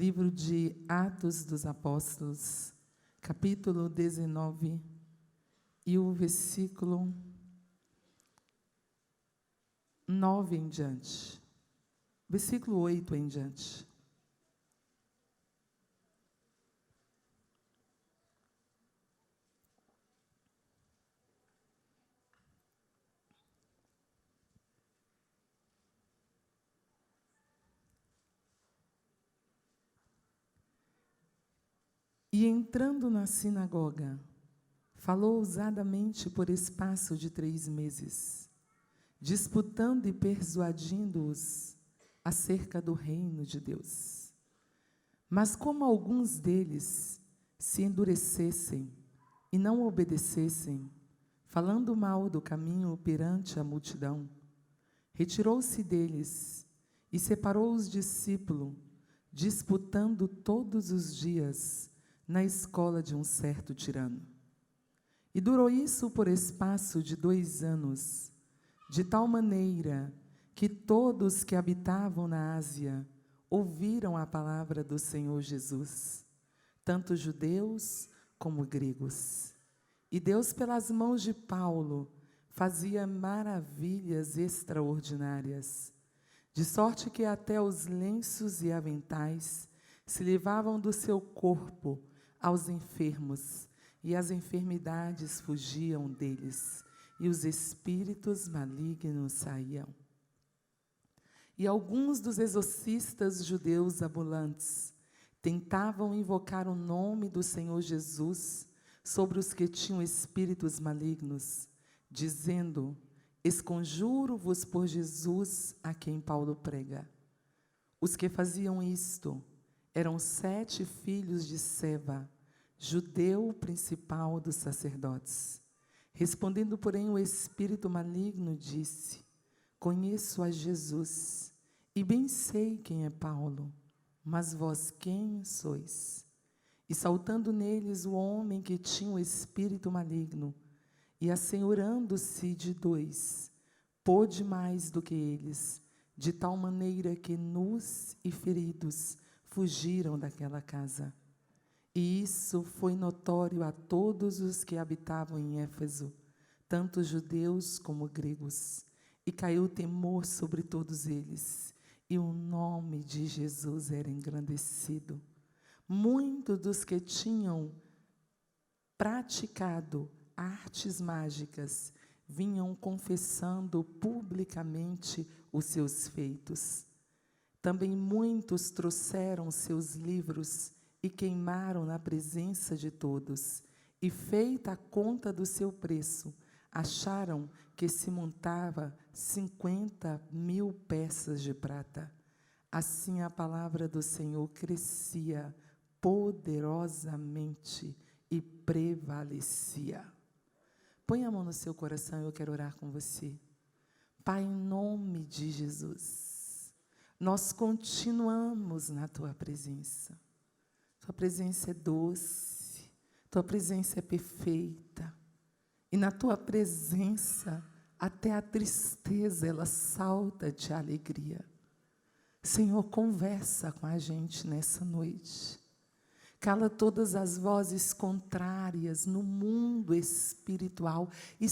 Livro de Atos dos Apóstolos, capítulo 19, e o versículo 9 em diante. Versículo 8 em diante. E entrando na sinagoga, falou ousadamente por espaço de 3 meses, disputando e persuadindo-os acerca do reino de Deus. Mas como alguns deles se endurecessem e não obedecessem, falando mal do caminho perante a multidão, retirou-se deles e separou os discípulos, disputando todos os dias na escola de um certo tirano. E durou isso por espaço de 2 anos, de tal maneira que todos que habitavam na Ásia ouviram a palavra do Senhor Jesus, tanto judeus como gregos. E Deus, pelas mãos de Paulo, fazia maravilhas extraordinárias, de sorte que até os lenços e aventais se levavam do seu corpo aos enfermos, e as enfermidades fugiam deles, e os espíritos malignos saíam. E alguns dos exorcistas judeus ambulantes tentavam invocar o nome do Senhor Jesus sobre os que tinham espíritos malignos, dizendo: esconjuro-vos por Jesus a quem Paulo prega. Os que faziam isto eram 7 filhos de Seva, judeu principal dos sacerdotes. Respondendo, porém, o espírito maligno disse: conheço a Jesus, e bem sei quem é Paulo, mas vós quem sois? E saltando neles o homem que tinha o espírito maligno, e assenhorando-se de 2, pôde mais do que eles, de tal maneira que nus e feridos fugiram daquela casa. E isso foi notório a todos os que habitavam em Éfeso, tanto judeus como gregos, e caiu temor sobre todos eles, e o nome de Jesus era engrandecido. Muitos dos que tinham praticado artes mágicas vinham confessando publicamente os seus feitos. Também muitos trouxeram seus livros e queimaram na presença de todos, e feita a conta do seu preço, acharam que se montava 50.000 peças de prata. Assim a palavra do Senhor crescia poderosamente e prevalecia. Põe a mão no seu coração, eu quero orar com você. Pai, em nome de Jesus, nós continuamos na Tua presença. Tua presença é doce, Tua presença é perfeita. E na Tua presença, até a tristeza, ela salta de alegria. Senhor, conversa com a gente nessa noite. Cala todas as vozes contrárias no mundo espiritual e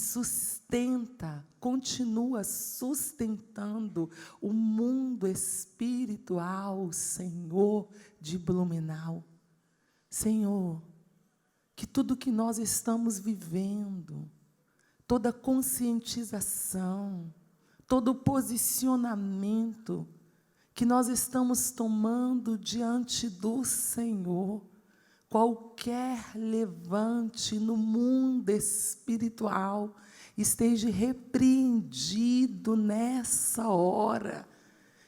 continua sustentando o mundo espiritual, Senhor, de Blumenau. Senhor, que tudo que nós estamos vivendo, toda conscientização, todo posicionamento que nós estamos tomando diante do Senhor, qualquer levante no mundo espiritual esteja repreendido nessa hora.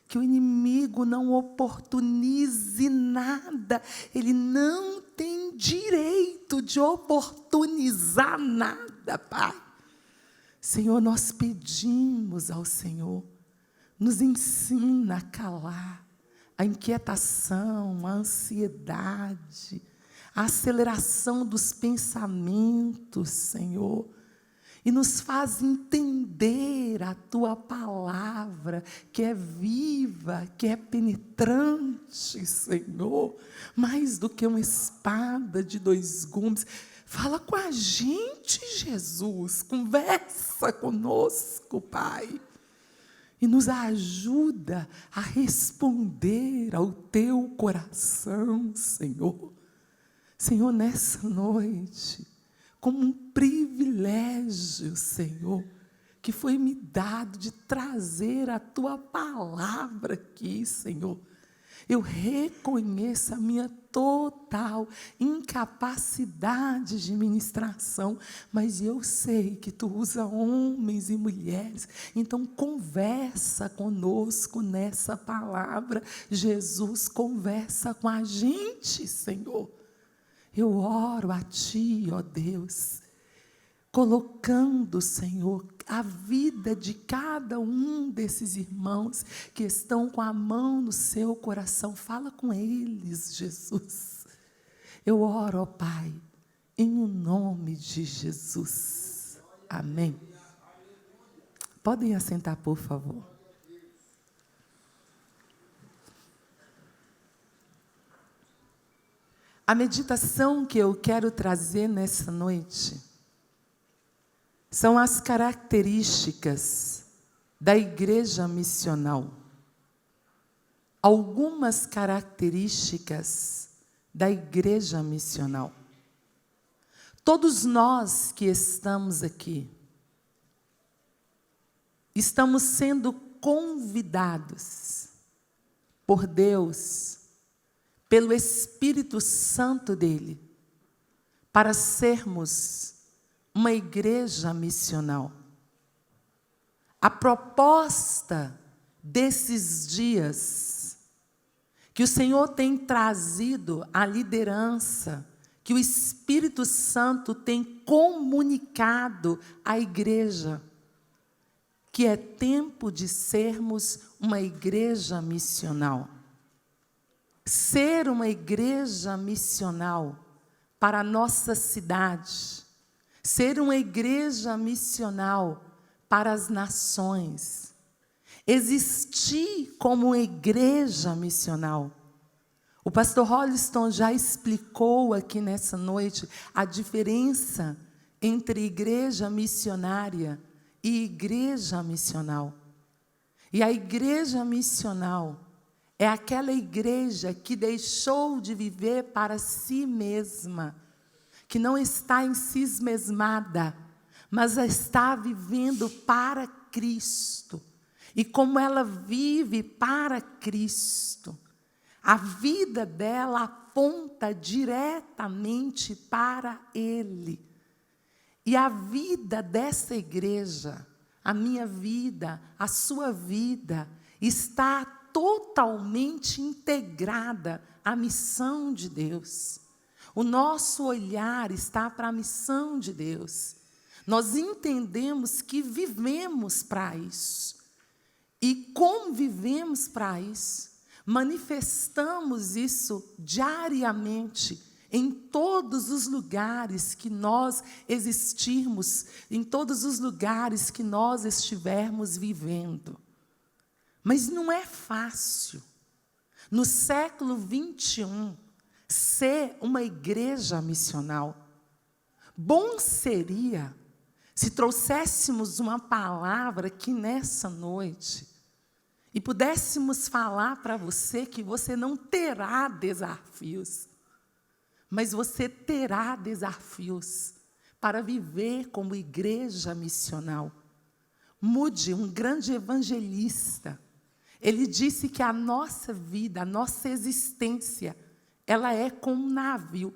Que o inimigo não oportunize nada, ele não tem direito de oportunizar nada, Pai. Senhor, nós pedimos ao Senhor, nos ensina a calar a inquietação, a ansiedade, a aceleração dos pensamentos, Senhor. e nos faz entender a Tua palavra, que é viva, que é penetrante, Senhor, mais do que uma espada de 2 gumes. Fala com a gente, Jesus, conversa conosco, Pai, e nos ajuda a responder ao Teu coração, Senhor. Senhor, nessa noite, como um privilégio, Senhor, que foi me dado de trazer a Tua palavra aqui, Senhor. Eu reconheço a minha total incapacidade de ministração, mas eu sei que Tu usa homens e mulheres, então conversa conosco nessa palavra. Jesus, conversa com a gente, Senhor. Eu oro a Ti, ó Deus, colocando, Senhor, a vida de cada um desses irmãos que estão com a mão no seu coração. Fala com eles, Jesus. Eu oro, ó Pai, em o nome de Jesus. Amém. Podem assentar, por favor. A meditação que eu quero trazer nessa noite são as características da igreja missional. Algumas características da igreja missional. Todos nós que estamos aqui, estamos sendo convidados por Deus, pelo Espírito Santo dele, para sermos uma igreja missional. A proposta desses dias, que o Senhor tem trazido à liderança, que o Espírito Santo tem comunicado à igreja, que é tempo de sermos uma igreja missional. Ser uma igreja missional para a nossa cidade, ser uma igreja missional para as nações, existir como uma igreja missional. O pastor Holliston já explicou aqui nessa noite a diferença entre igreja missionária e igreja missional. E a igreja missional é aquela igreja que deixou de viver para si mesma, que não está ensimesmada, mas está vivendo para Cristo. E como ela vive para Cristo, a vida dela aponta diretamente para Ele. E a vida dessa igreja, a minha vida, a sua vida, está totalmente integrada à missão de Deus. O nosso olhar está para a missão de Deus. Nós entendemos que vivemos para isso. E como vivemos para isso, manifestamos isso diariamente em todos os lugares que nós existirmos, em todos os lugares que nós estivermos vivendo. Mas não é fácil, no século 21, ser uma igreja missional. Bom seria se trouxéssemos uma palavra aqui nessa noite e pudéssemos falar para você que você não terá desafios, mas você terá desafios para viver como igreja missional. Moody, um grande evangelista, ele disse que a nossa vida, a nossa existência, ela é como um navio.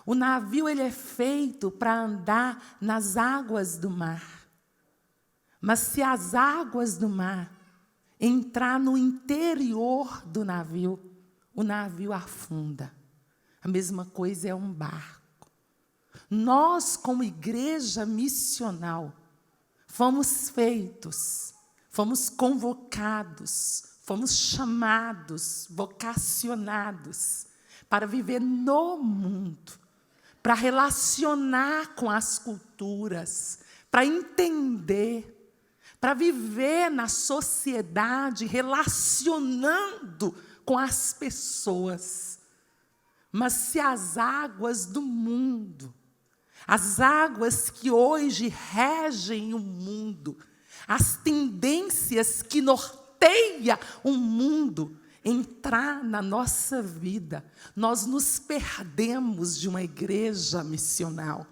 O navio ele é feito para andar nas águas do mar. Mas se as águas do mar entrar no interior do navio, o navio afunda. A mesma coisa é um barco. Nós, como igreja missional, fomos feitos, fomos convocados, fomos chamados, vocacionados para viver no mundo, para relacionar com as culturas, para entender, para viver na sociedade, relacionando com as pessoas. Mas se as águas do mundo, as águas que hoje regem o mundo, as tendências que norteiam o mundo, entrar na nossa vida, nós nos perdemos de uma igreja missional.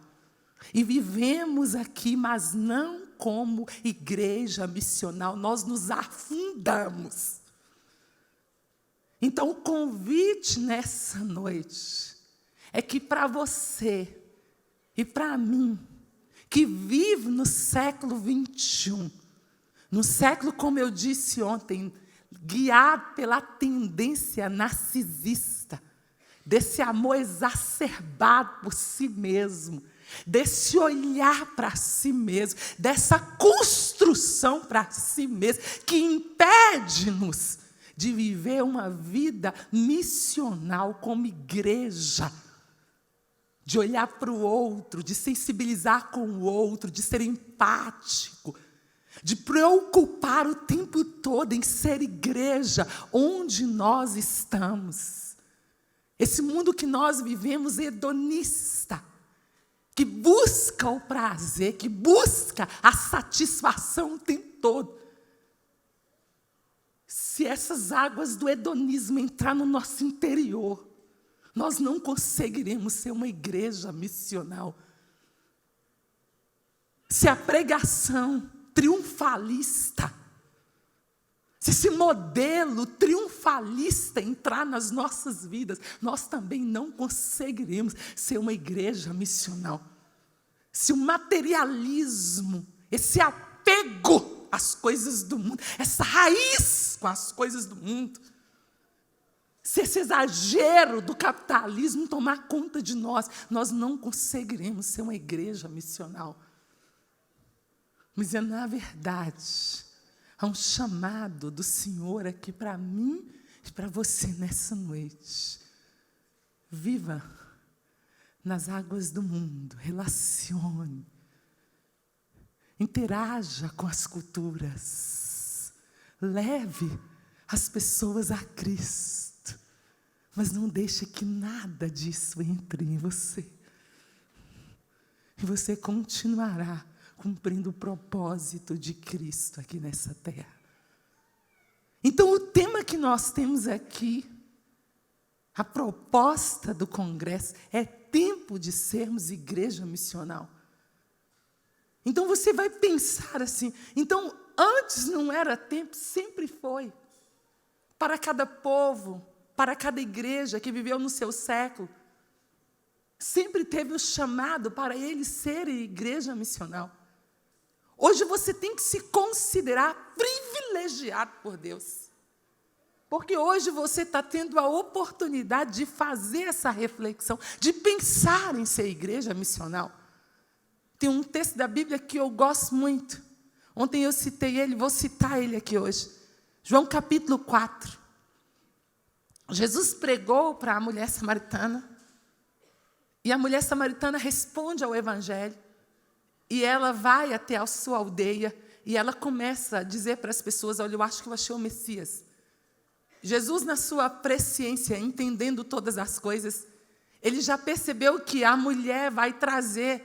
E vivemos aqui, mas não como igreja missional, nós nos afundamos. Então, o convite nessa noite é que para você e para mim, que vive no século 21, no século, como eu disse ontem, guiado pela tendência narcisista, desse amor exacerbado por si mesmo, desse olhar para si mesmo, dessa construção para si mesmo, que impede-nos de viver uma vida missional como igreja, de olhar para o outro, de sensibilizar com o outro, de ser empático, de preocupar o tempo todo em ser igreja onde nós estamos. Esse mundo que nós vivemos hedonista, que busca o prazer, que busca a satisfação o tempo todo. Se essas águas do hedonismo entrar no nosso interior, nós não conseguiremos ser uma igreja missional. Se a pregação triunfalista, se esse modelo triunfalista entrar nas nossas vidas, nós também não conseguiremos ser uma igreja missional. Se o materialismo, esse apego às coisas do mundo, essa raiz com as coisas do mundo, se esse exagero do capitalismo tomar conta de nós, nós não conseguiremos ser uma igreja missional. Mas na verdade, há um chamado do Senhor aqui para mim e para você nessa noite. Viva nas águas do mundo, relacione, interaja com as culturas, leve as pessoas a Cristo, mas não deixe que nada disso entre em você. E você continuará cumprindo o propósito de Cristo aqui nessa terra. Então, o tema que nós temos aqui, a proposta do congresso, é tempo de sermos igreja missional. Então, você vai pensar assim, então, antes não era tempo, sempre foi. Para cada povo, para cada igreja que viveu no seu século, sempre teve o chamado para eles serem igreja missional. Hoje você tem que se considerar privilegiado por Deus. Porque hoje você está tendo a oportunidade de fazer essa reflexão, de pensar em ser igreja missional. Tem um texto da Bíblia que eu gosto muito. Ontem eu citei ele, vou citar ele aqui hoje. João capítulo 4. Jesus pregou para a mulher samaritana. E a mulher samaritana responde ao evangelho. E ela vai até a sua aldeia e ela começa a dizer para as pessoas, olha, eu acho que eu achei o Messias. Jesus, na sua presciência, entendendo todas as coisas, ele já percebeu que a mulher vai trazer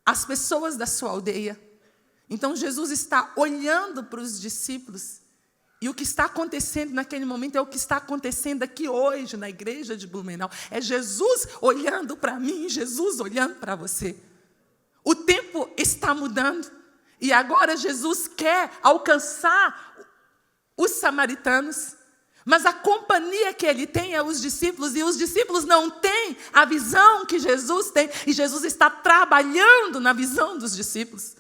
as pessoas da sua aldeia. Então, Jesus está olhando para os discípulos e o que está acontecendo naquele momento é o que está acontecendo aqui hoje na igreja de Blumenau. É Jesus olhando para mim, Jesus olhando para você. O tempo está mudando e agora Jesus quer alcançar os samaritanos, mas a companhia que ele tem é os discípulos, e os discípulos não têm a visão que Jesus tem, e Jesus está trabalhando na visão dos discípulos.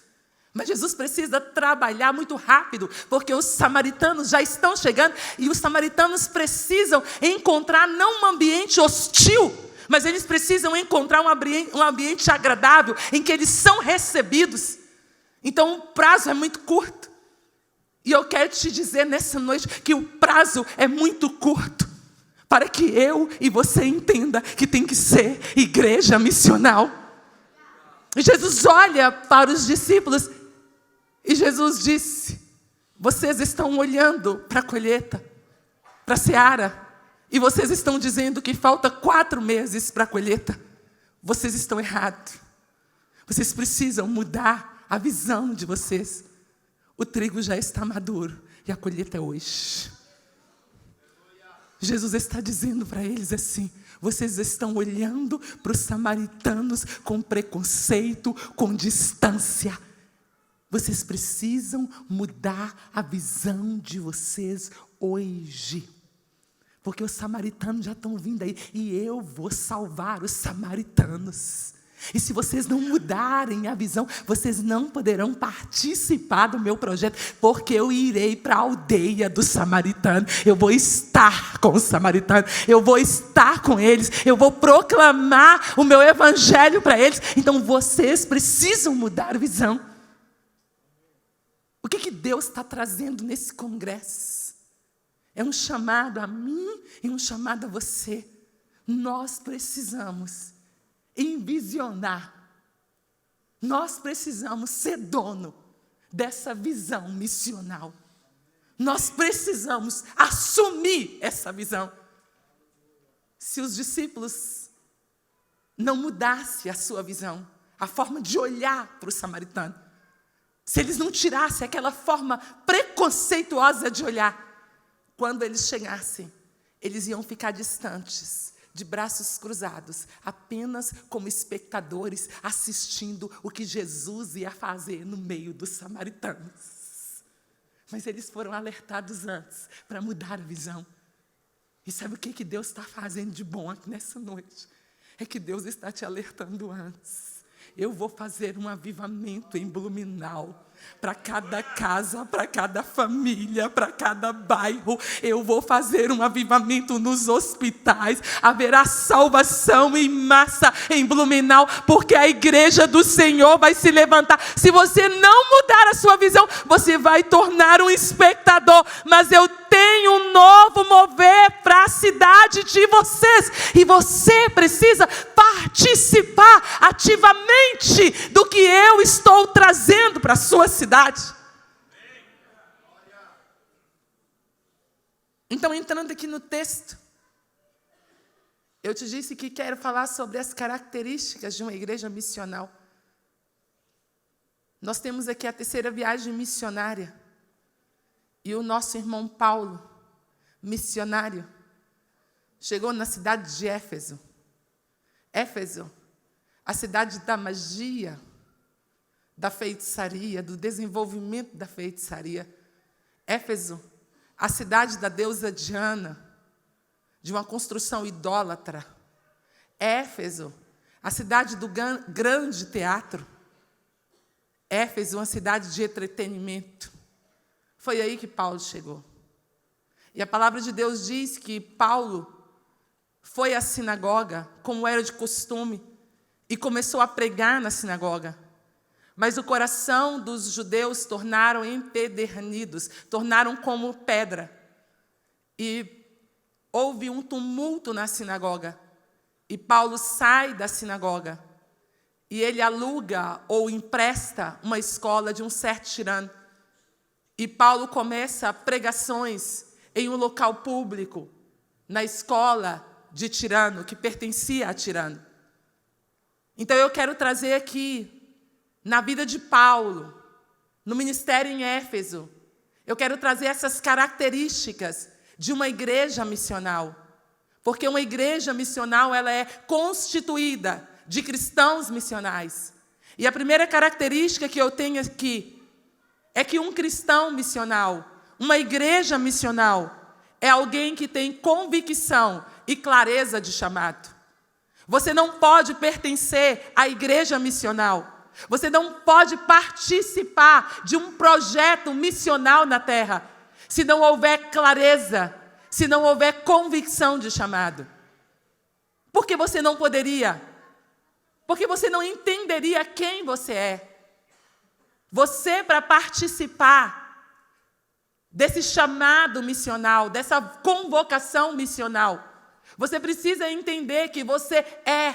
Mas Jesus precisa trabalhar muito rápido, porque os samaritanos já estão chegando, e os samaritanos precisam encontrar não um ambiente hostil, mas eles precisam encontrar um ambiente agradável, em que eles são recebidos. Então o prazo é muito curto. E eu quero te dizer nessa noite que o prazo é muito curto, para que eu e você entenda que tem que ser igreja missional. E Jesus olha para os discípulos e Jesus disse: vocês estão olhando para a colheita, para a seara, e vocês estão dizendo que falta 4 meses para a colheita. Vocês estão errados. Vocês precisam mudar a visão de vocês. O trigo já está maduro e a colheita é hoje. Jesus está dizendo para eles assim: vocês estão olhando para os samaritanos com preconceito, com distância. Vocês precisam mudar a visão de vocês hoje. Porque os samaritanos já estão vindo aí e eu vou salvar os samaritanos. E se vocês não mudarem a visão, vocês não poderão participar do meu projeto, porque eu irei para a aldeia dos samaritanos. Eu vou estar com os samaritanos, eu vou estar com eles, eu vou proclamar o meu evangelho para eles. Então vocês precisam mudar a visão. O que Deus está trazendo nesse congresso? É um chamado a mim e um chamado a você. Nós precisamos envisionar. Nós precisamos ser dono dessa visão missional. Nós precisamos assumir essa visão. Se os discípulos não mudassem a sua visão, a forma de olhar para o samaritano, se eles não tirassem aquela forma preconceituosa de olhar, quando eles chegassem, eles iam ficar distantes, de braços cruzados, apenas como espectadores, assistindo o que Jesus ia fazer no meio dos samaritanos. Mas eles foram alertados antes, para mudar a visão. E sabe o que Deus está fazendo de bom aqui nessa noite? É que Deus está te alertando antes. Eu vou fazer um avivamento em Blumenau. Para cada casa, para cada família, para cada bairro. Eu vou fazer um avivamento nos hospitais. Haverá salvação em massa em Blumenau, porque a igreja do Senhor vai se levantar. Se você não mudar a sua visão, você vai tornar um espectador. Mas eu tenho um novo mover para a cidade de vocês. E você precisa participar ativamente do que eu estou trazendo para a sua cidade. Então, entrando aqui no texto, eu te disse que quero falar sobre as características de uma igreja missional. Nós temos aqui a 3ª viagem missionária. E o nosso irmão Paulo, missionário, chegou na cidade de Éfeso. Éfeso, a cidade da magia, da feitiçaria, do desenvolvimento da feitiçaria. Éfeso, a cidade da deusa Diana, de uma construção idólatra. Éfeso, a cidade do grande teatro. Éfeso, uma cidade de entretenimento. Foi aí que Paulo chegou. E a palavra de Deus diz que Paulo foi à sinagoga, como era de costume, e começou a pregar na sinagoga. Mas o coração dos judeus tornaram empedernidos, tornaram como pedra. E houve um tumulto na sinagoga. E Paulo sai da sinagoga. E ele aluga ou empresta uma escola de um certo tirano. E Paulo começa pregações em um local público, na escola de tirano, que pertencia a tirano. Então eu quero trazer aqui, na vida de Paulo, no ministério em Éfeso, eu quero trazer essas características de uma igreja missional. Porque uma igreja missional, ela é constituída de cristãos missionais. E a primeira característica que eu tenho aqui é que um cristão missional, uma igreja missional, é alguém que tem convicção e clareza de chamado. Você não pode pertencer à igreja missional. Você não pode participar de um projeto missional na terra se não houver clareza, se não houver convicção de chamado. Por que você não poderia? Porque você não entenderia quem você é. Você, para participar desse chamado missional, dessa convocação missional, você precisa entender que você é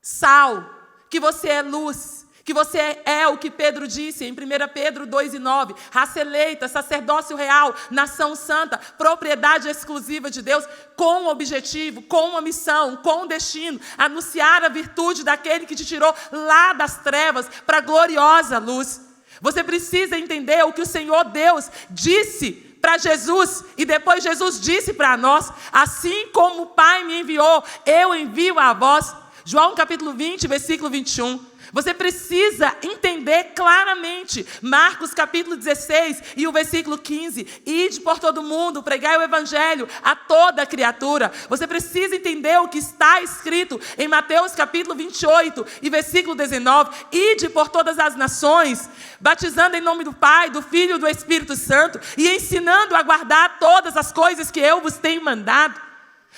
sal, que você é luz, que você é o que Pedro disse em 1 Pedro 2:9, raça eleita, sacerdócio real, nação santa, propriedade exclusiva de Deus, com um objetivo, com uma missão, com um destino, anunciar a virtude daquele que te tirou lá das trevas para a gloriosa luz. Você precisa entender o que o Senhor Deus disse para Jesus, e depois Jesus disse para nós: assim como o Pai me enviou, eu envio a vós. João capítulo 20, versículo 21. Você precisa entender claramente Marcos capítulo 16 e o versículo 15. Ide por todo mundo, pregai o evangelho a toda criatura. Você precisa entender o que está escrito em Mateus capítulo 28 e versículo 19. Ide por todas as nações, batizando em nome do Pai, do Filho e do Espírito Santo, e ensinando a guardar todas as coisas que eu vos tenho mandado.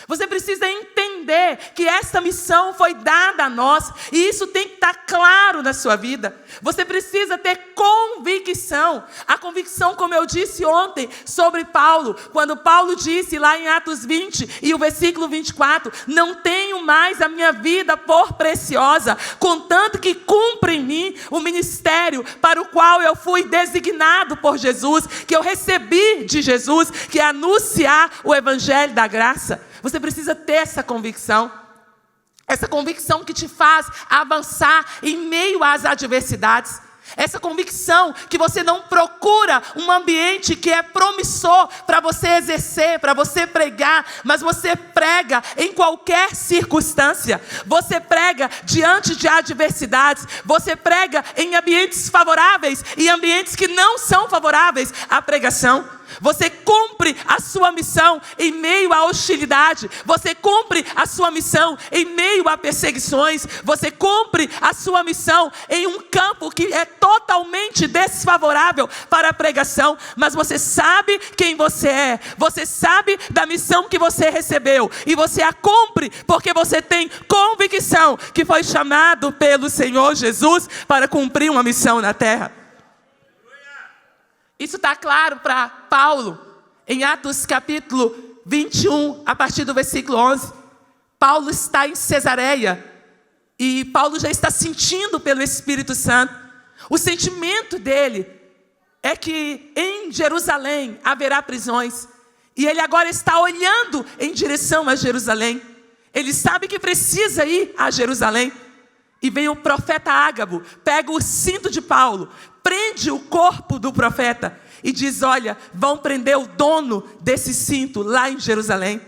Você precisa entender que esta missão foi dada a nós, e isso tem que estar claro na sua vida. Você precisa ter convicção. A convicção, como eu disse ontem, sobre Paulo, quando Paulo disse lá em Atos 20 e o versículo 24, não tenho mais a minha vida por preciosa, contanto que cumpra em mim o ministério para o qual eu fui designado por Jesus, que eu recebi de Jesus, que é anunciar o evangelho da graça. Você precisa ter essa convicção que te faz avançar em meio às adversidades. Essa convicção que você não procura um ambiente que é promissor para você exercer, para você pregar, mas você prega em qualquer circunstância. Você prega diante de adversidades. Você prega em ambientes favoráveis e ambientes que não são favoráveis à pregação. Você cumpre a sua missão em meio à hostilidade. Você cumpre a sua missão em meio a perseguições. Você cumpre a sua missão em um campo que é totalmente desfavorável para a pregação. Mas você sabe quem você é. Você sabe da missão que você recebeu. E você a cumpre porque você tem convicção que foi chamado pelo Senhor Jesus para cumprir uma missão na terra. Isso está claro para Paulo, em Atos capítulo 21, a partir do versículo 11. Paulo está em Cesareia, e Paulo já está sentindo pelo Espírito Santo. O sentimento dele é que em Jerusalém haverá prisões, e ele agora está olhando em direção a Jerusalém. Ele sabe que precisa ir a Jerusalém. E vem o profeta Ágabo, pega o cinto de Paulo, prende o corpo do profeta e diz: olha, vão prender o dono desse cinto lá em Jerusalém.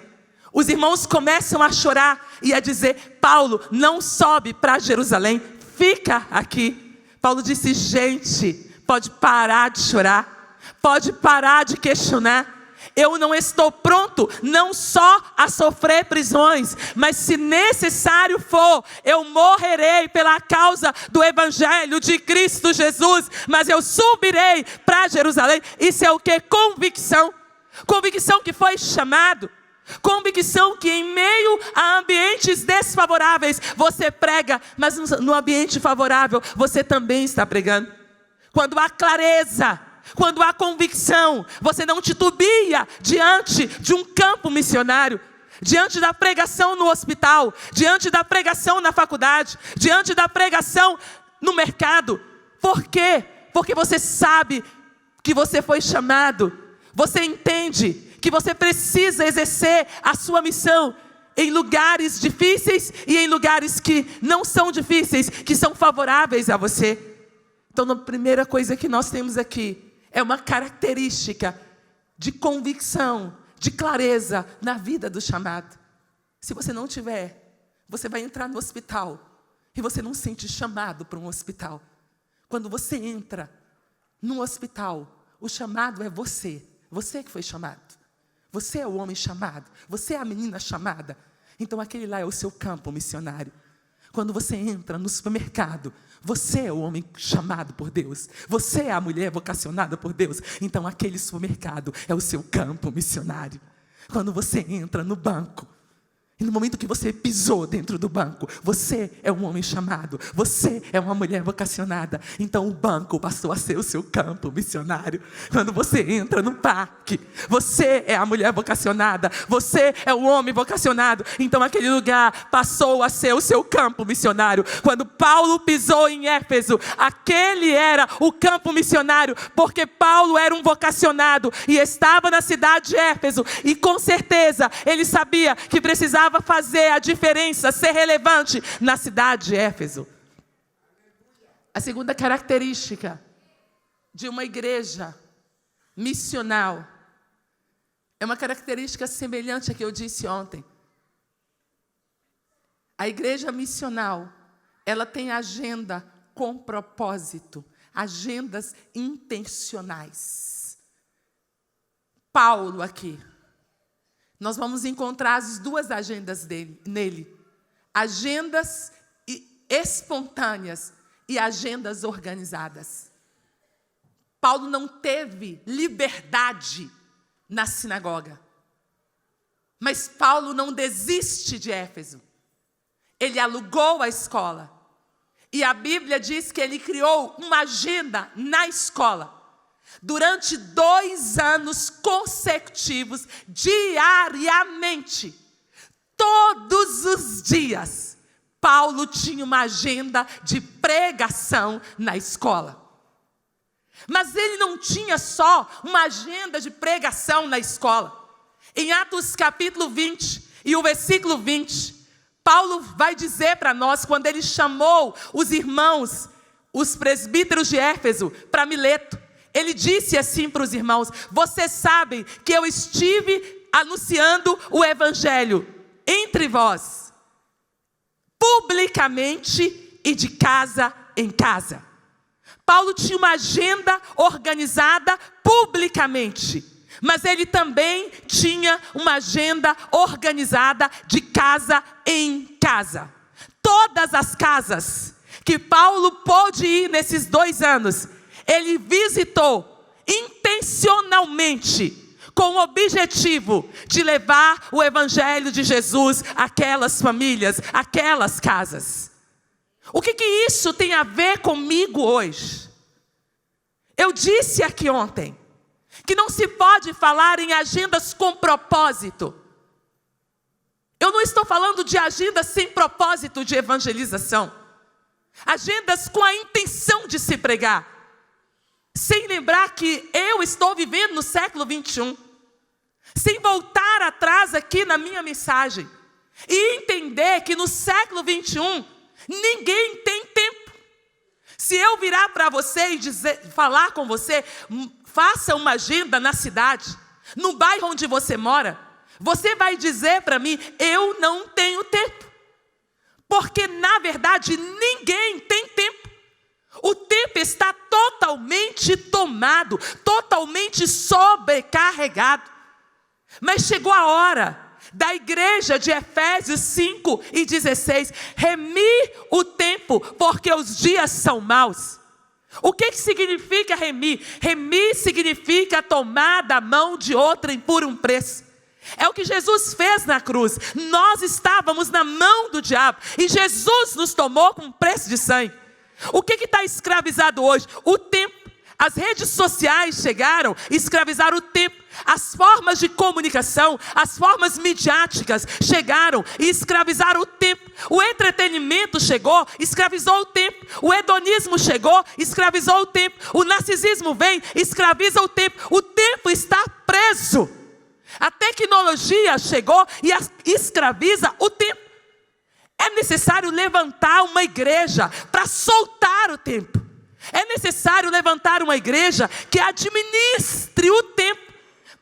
Os irmãos começam a chorar e a dizer: Paulo, não sobe para Jerusalém, fica aqui. Paulo disse: gente, pode parar de chorar, pode parar de questionar. Eu não estou pronto não só a sofrer prisões, mas se necessário for, eu morrerei pela causa do evangelho de Cristo Jesus, mas eu subirei para Jerusalém. Isso é o que? Convicção. Convicção que foi chamado. Convicção que em meio a ambientes desfavoráveis você prega, mas no ambiente favorável você também está pregando. Quando há clareza, quando há convicção, você não titubia diante de um campo missionário, diante da pregação no hospital, diante da pregação na faculdade, diante da pregação no mercado. Por quê? Porque você sabe que você foi chamado, você entende que você precisa exercer a sua missão em lugares difíceis e em lugares que não são difíceis, que são favoráveis a você. Então, a primeira coisa que nós temos aqui é uma característica de convicção, de clareza na vida do chamado. Se você não tiver, você vai entrar no hospital e você não sente chamado para um hospital. Quando você entra num hospital, o chamado é você. Você que foi chamado. Você é o homem chamado. Você é a menina chamada. Então aquele lá é o seu campo missionário. Quando você entra no supermercado, você é o homem chamado por Deus. Você é a mulher vocacionada por Deus. Então aquele supermercado é o seu campo missionário. Quando você entra no banco, E no momento que você pisou dentro do banco, você é um homem chamado, você é uma mulher vocacionada. Então o banco passou a ser o seu campo missionário. Quando você entra no parque, você é a mulher vocacionada, você é o homem vocacionado. Então aquele lugar passou a ser o seu campo missionário. Quando Paulo pisou em Éfeso, aquele era o campo missionário, porque Paulo era um vocacionado e estava na cidade de Éfeso. E com certeza ele sabia que precisava fazer a diferença, ser relevante na cidade de Éfeso. A segunda característica de uma igreja missional é uma característica semelhante à que eu disse ontem. A igreja missional, ela tem agenda com propósito, agendas intencionais. Paulo aqui, nós vamos encontrar as duas agendas nele. Agendas espontâneas e agendas organizadas. Paulo não teve liberdade na sinagoga. Mas Paulo não desiste de Éfeso. Ele alugou a escola. E a Bíblia diz que ele criou uma agenda na escola. Durante 2 anos consecutivos, diariamente, todos os dias, Paulo tinha uma agenda de pregação na escola. Mas ele não tinha só uma agenda de pregação na escola. Em Atos capítulo 20 e o versículo 20, Paulo vai dizer para nós, quando ele chamou os irmãos, os presbíteros de Éfeso, para Mileto, ele disse assim para os irmãos: vocês sabem que eu estive anunciando o evangelho entre vós, publicamente e de casa em casa. Paulo tinha uma agenda organizada publicamente, mas ele também tinha uma agenda organizada de casa em casa. Todas as casas que Paulo pôde ir nesses 2 anos, ele visitou intencionalmente, com o objetivo de levar o evangelho de Jesus àquelas famílias, àquelas casas. O que isso tem a ver comigo hoje? Eu disse aqui ontem que não se pode falar em agendas com propósito. Eu não estou falando de agendas sem propósito de evangelização. Agendas com a intenção de se pregar. Sem lembrar que eu estou vivendo no século 21. Sem voltar atrás aqui na minha mensagem. E entender que no século 21, ninguém tem tempo. Se eu virar para você e falar com você, faça uma agenda na cidade, no bairro onde você mora, você vai dizer para mim: eu não tenho tempo. Porque na verdade ninguém tem tempo. O tempo está totalmente tomado, totalmente sobrecarregado. Mas chegou a hora da igreja de Efésios 5:16, remir o tempo, porque os dias são maus. O que significa remir? Remir significa tomar da mão de outrem por um preço. É o que Jesus fez na cruz. Nós estávamos na mão do diabo e Jesus nos tomou com um preço de sangue. O que está escravizado hoje? O tempo. As redes sociais chegaram e escravizaram o tempo. As formas de comunicação, as formas midiáticas chegaram e escravizaram o tempo. O entretenimento chegou, escravizou o tempo. O hedonismo chegou, escravizou o tempo. O narcisismo vem, escraviza o tempo. O tempo está preso. A tecnologia chegou e escraviza o tempo. É necessário levantar uma igreja para soltar o tempo. É necessário levantar uma igreja que administre o tempo.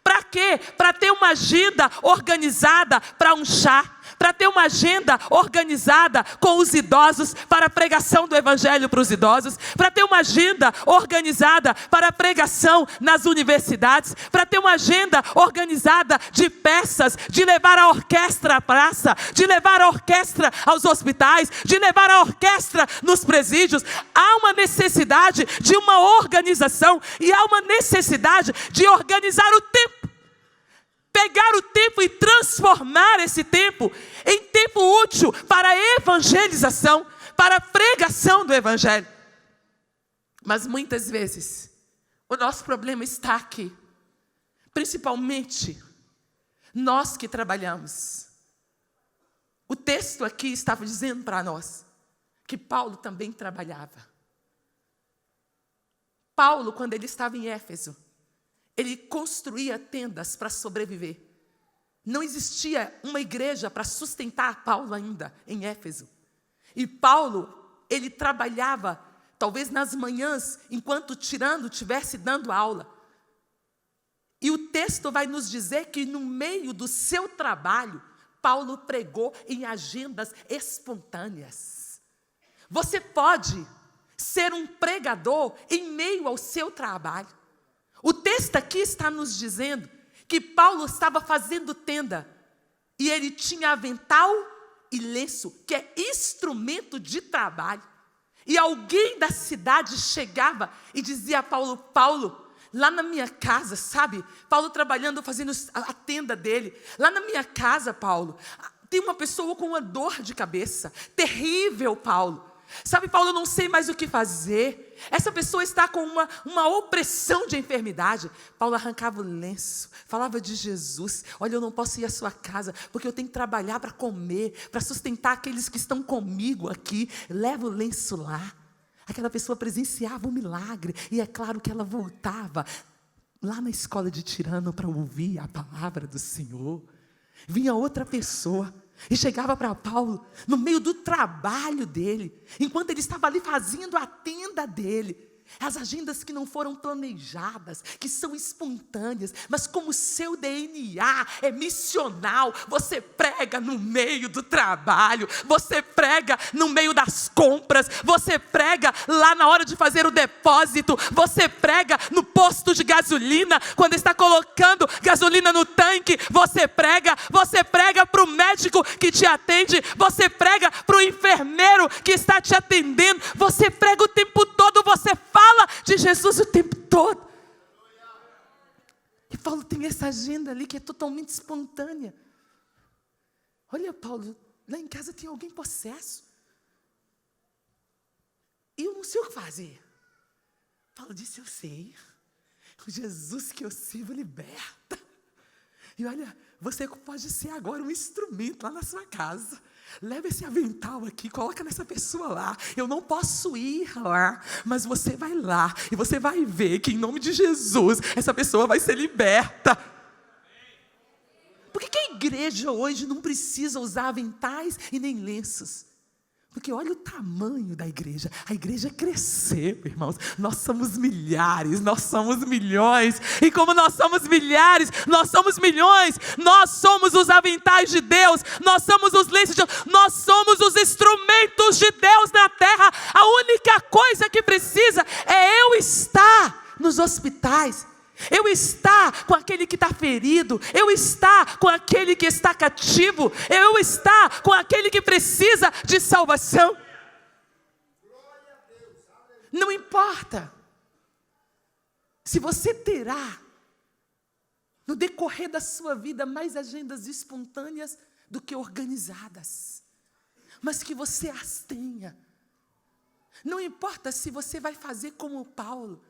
Para quê? Para ter uma agenda organizada para um chá. Para ter uma agenda organizada com os idosos, para a pregação do evangelho para os idosos. Para ter uma agenda organizada para a pregação nas universidades. Para ter uma agenda organizada de peças, de levar a orquestra à praça, de levar a orquestra aos hospitais, de levar a orquestra nos presídios. Há uma necessidade de uma organização e há uma necessidade de organizar o tempo. pegar o tempo e transformar esse tempo em tempo útil para a evangelização, para a pregação do evangelho. Mas muitas vezes, o nosso problema está aqui, principalmente nós que trabalhamos. O texto aqui estava dizendo para nós que Paulo também trabalhava. Paulo, quando ele estava em Éfeso, ele construía tendas para sobreviver. Não existia uma igreja para sustentar Paulo ainda em Éfeso. E Paulo, ele trabalhava, talvez nas manhãs, enquanto o tirano estivesse dando aula. E o texto vai nos dizer que no meio do seu trabalho, Paulo pregou em agendas espontâneas. Você pode ser um pregador em meio ao seu trabalho. O texto aqui está nos dizendo que Paulo estava fazendo tenda e ele tinha avental e lenço, que é instrumento de trabalho. E alguém da cidade chegava e dizia a Paulo: Paulo, lá na minha casa, sabe? Paulo trabalhando, fazendo a tenda dele. Lá na minha casa, Paulo, tem uma pessoa com uma dor de cabeça terrível, Paulo. Sabe, Paulo, eu não sei mais o que fazer. Essa pessoa está com uma opressão de enfermidade. Paulo arrancava o lenço, falava de Jesus. Olha, eu não posso ir à sua casa, porque eu tenho que trabalhar para comer, para sustentar aqueles que estão comigo aqui. Leva o lenço lá. Aquela pessoa presenciava um milagre. E é claro que ela voltava lá na escola de Tirano para ouvir a palavra do Senhor. Vinha outra pessoa e chegava para Paulo no meio do trabalho dele, enquanto ele estava ali fazendo a tenda dele. As agendas que não foram planejadas, que são espontâneas, mas como o seu DNA é missional, você prega no meio do trabalho, você prega no meio das compras, você prega lá na hora de fazer o depósito, você prega no posto de gasolina, quando está colocando gasolina no tanque, você prega para o médico que te atende, você prega para o enfermeiro que está te atendendo, você prega o tempo todo, você fala de Jesus o tempo todo. E Paulo tem essa agenda ali que é totalmente espontânea. Olha, Paulo, lá em casa tem alguém possesso. E eu não sei o que fazer. Paulo disse: eu sei. O Jesus que eu sirvo liberta. E olha, você pode ser agora um instrumento lá na sua casa. Leva esse avental aqui, coloca nessa pessoa lá. Eu não posso ir lá, mas você vai lá e você vai ver que em nome de Jesus essa pessoa vai ser liberta. Por que a igreja hoje não precisa usar aventais e nem lenços? Porque olha o tamanho da igreja. A igreja cresceu, irmãos. Nós somos milhares, nós somos milhões. E como nós somos milhares, nós somos milhões. Nós somos os aventais de Deus. Nós somos os lenços de Deus. Nós somos os instrumentos de Deus na terra. A única coisa que precisa é eu estar nos hospitais. Eu estar com aquele que está ferido, eu estar com aquele que está cativo, eu estar com aquele que precisa de salvação. Não importa se você terá no decorrer da sua vida mais agendas espontâneas do que organizadas, mas que você as tenha. Não importa se você vai fazer como Paulo.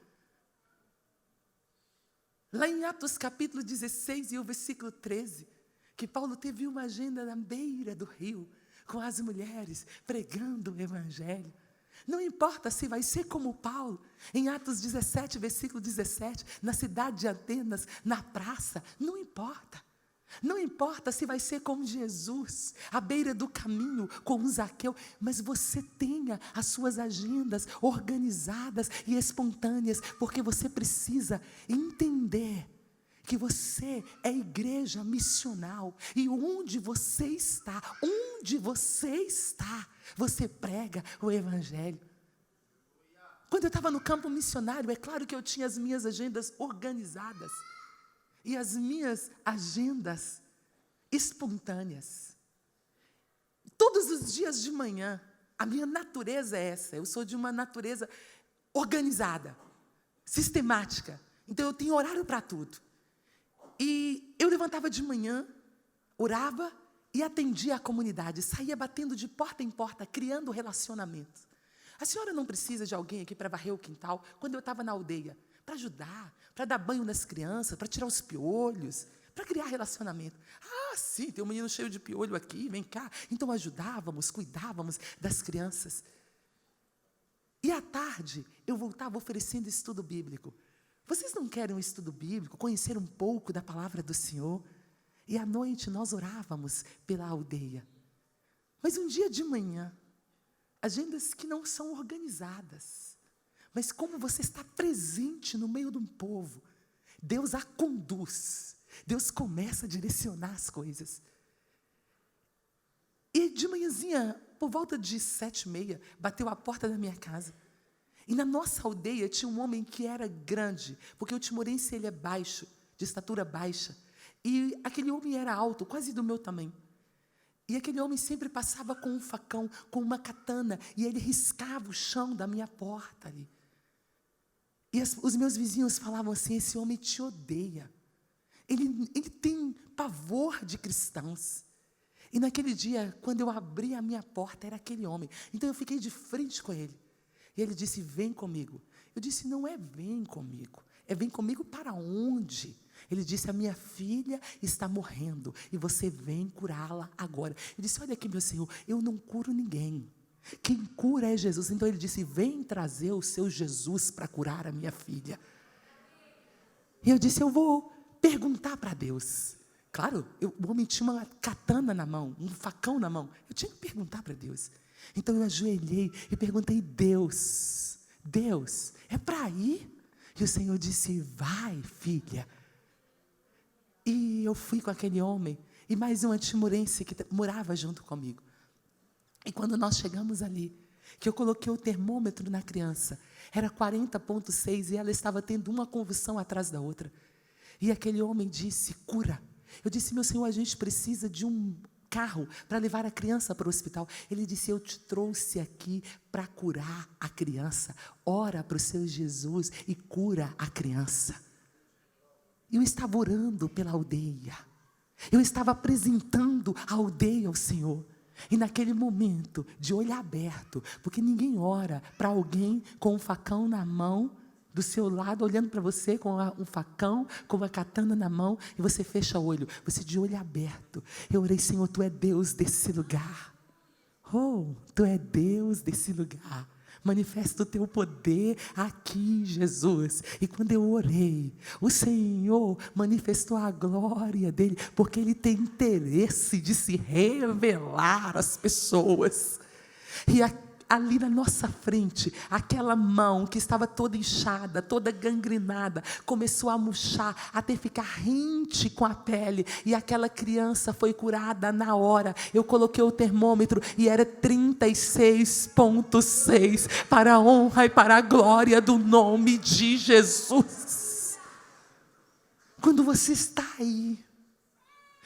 Lá em Atos capítulo 16 e o versículo 13, que Paulo teve uma agenda na beira do rio, com as mulheres, pregando o evangelho. Não importa se vai ser como Paulo, em Atos 17, versículo 17, na cidade de Atenas, na praça, não importa. Não importa se vai ser como Jesus, à beira do caminho, com Zaqueu, mas você tenha as suas agendas organizadas e espontâneas, porque você precisa entender que você é igreja missional, e onde você está, você prega o evangelho. Quando eu estava no campo missionário, é claro que eu tinha as minhas agendas organizadas, e as minhas agendas espontâneas. Todos os dias de manhã, a minha natureza é essa. Eu sou de uma natureza organizada, sistemática. Então eu tenho horário para tudo. E eu levantava de manhã, orava e atendia a comunidade. Saía batendo de porta em porta, criando relacionamento. A senhora não precisa de alguém aqui para varrer o quintal? Quando eu estava na aldeia, para ajudar, para dar banho nas crianças, para tirar os piolhos, para criar relacionamento. Ah, sim, tem um menino cheio de piolho aqui, vem cá. Então ajudávamos, cuidávamos das crianças. E à tarde, eu voltava oferecendo estudo bíblico. Vocês não querem um estudo bíblico, conhecer um pouco da palavra do Senhor? E à noite nós orávamos pela aldeia. Mas um dia de manhã, agendas que não são organizadas, mas como você está presente no meio de um povo, Deus a conduz, Deus começa a direcionar as coisas. E de manhãzinha, por volta de 7h30, bateu a porta da minha casa. E na nossa aldeia tinha um homem que era grande, porque o timorense ele é baixo, de estatura baixa. E aquele homem era alto, quase do meu tamanho. E aquele homem sempre passava com um facão, com uma katana, e ele riscava o chão da minha porta ali. E os meus vizinhos falavam assim, esse homem te odeia. Ele tem pavor de cristãos. E naquele dia, quando eu abri a minha porta, era aquele homem. Então eu fiquei de frente com ele. E ele disse, vem comigo. Eu disse, não é vem comigo. É vem comigo para onde? Ele disse, a minha filha está morrendo e você vem curá-la agora. Eu disse, olha aqui, meu Senhor, eu não curo ninguém. Quem cura é Jesus. Então ele disse, vem trazer o seu Jesus para curar a minha filha. E eu disse, eu vou perguntar para Deus. Claro, o homem tinha uma katana na mão, um facão na mão. Eu tinha que perguntar para Deus. Então eu ajoelhei e perguntei, Deus, é para ir? E o Senhor disse, vai, filha. E eu fui com aquele homem e mais um timorense que morava junto comigo. E quando nós chegamos ali, que eu coloquei o termômetro na criança, era 40,6 e ela estava tendo uma convulsão atrás da outra. E aquele homem disse, cura. Eu disse, meu Senhor, a gente precisa de um carro para levar a criança para o hospital. Ele disse, eu te trouxe aqui para curar a criança. Ora para o seu Jesus e cura a criança. Eu estava orando pela aldeia. Eu estava apresentando a aldeia ao Senhor. E naquele momento, de olho aberto, porque ninguém ora para alguém com um facão na mão, do seu lado, olhando para você com um facão, com uma katana na mão, e você fecha o olho, você de olho aberto. Eu orei, Senhor, Tu é Deus desse lugar. Oh, Tu é Deus desse lugar. Manifesta o Teu poder aqui, Jesus. E quando eu orei, o Senhor manifestou a glória dEle, porque Ele tem interesse de se revelar às pessoas. E ali na nossa frente, aquela mão que estava toda inchada, toda gangrenada, começou a murchar, até ficar rente com a pele, e aquela criança foi curada na hora. Eu coloquei o termômetro e era 36,6, para a honra e para a glória do nome de Jesus. Quando você está aí,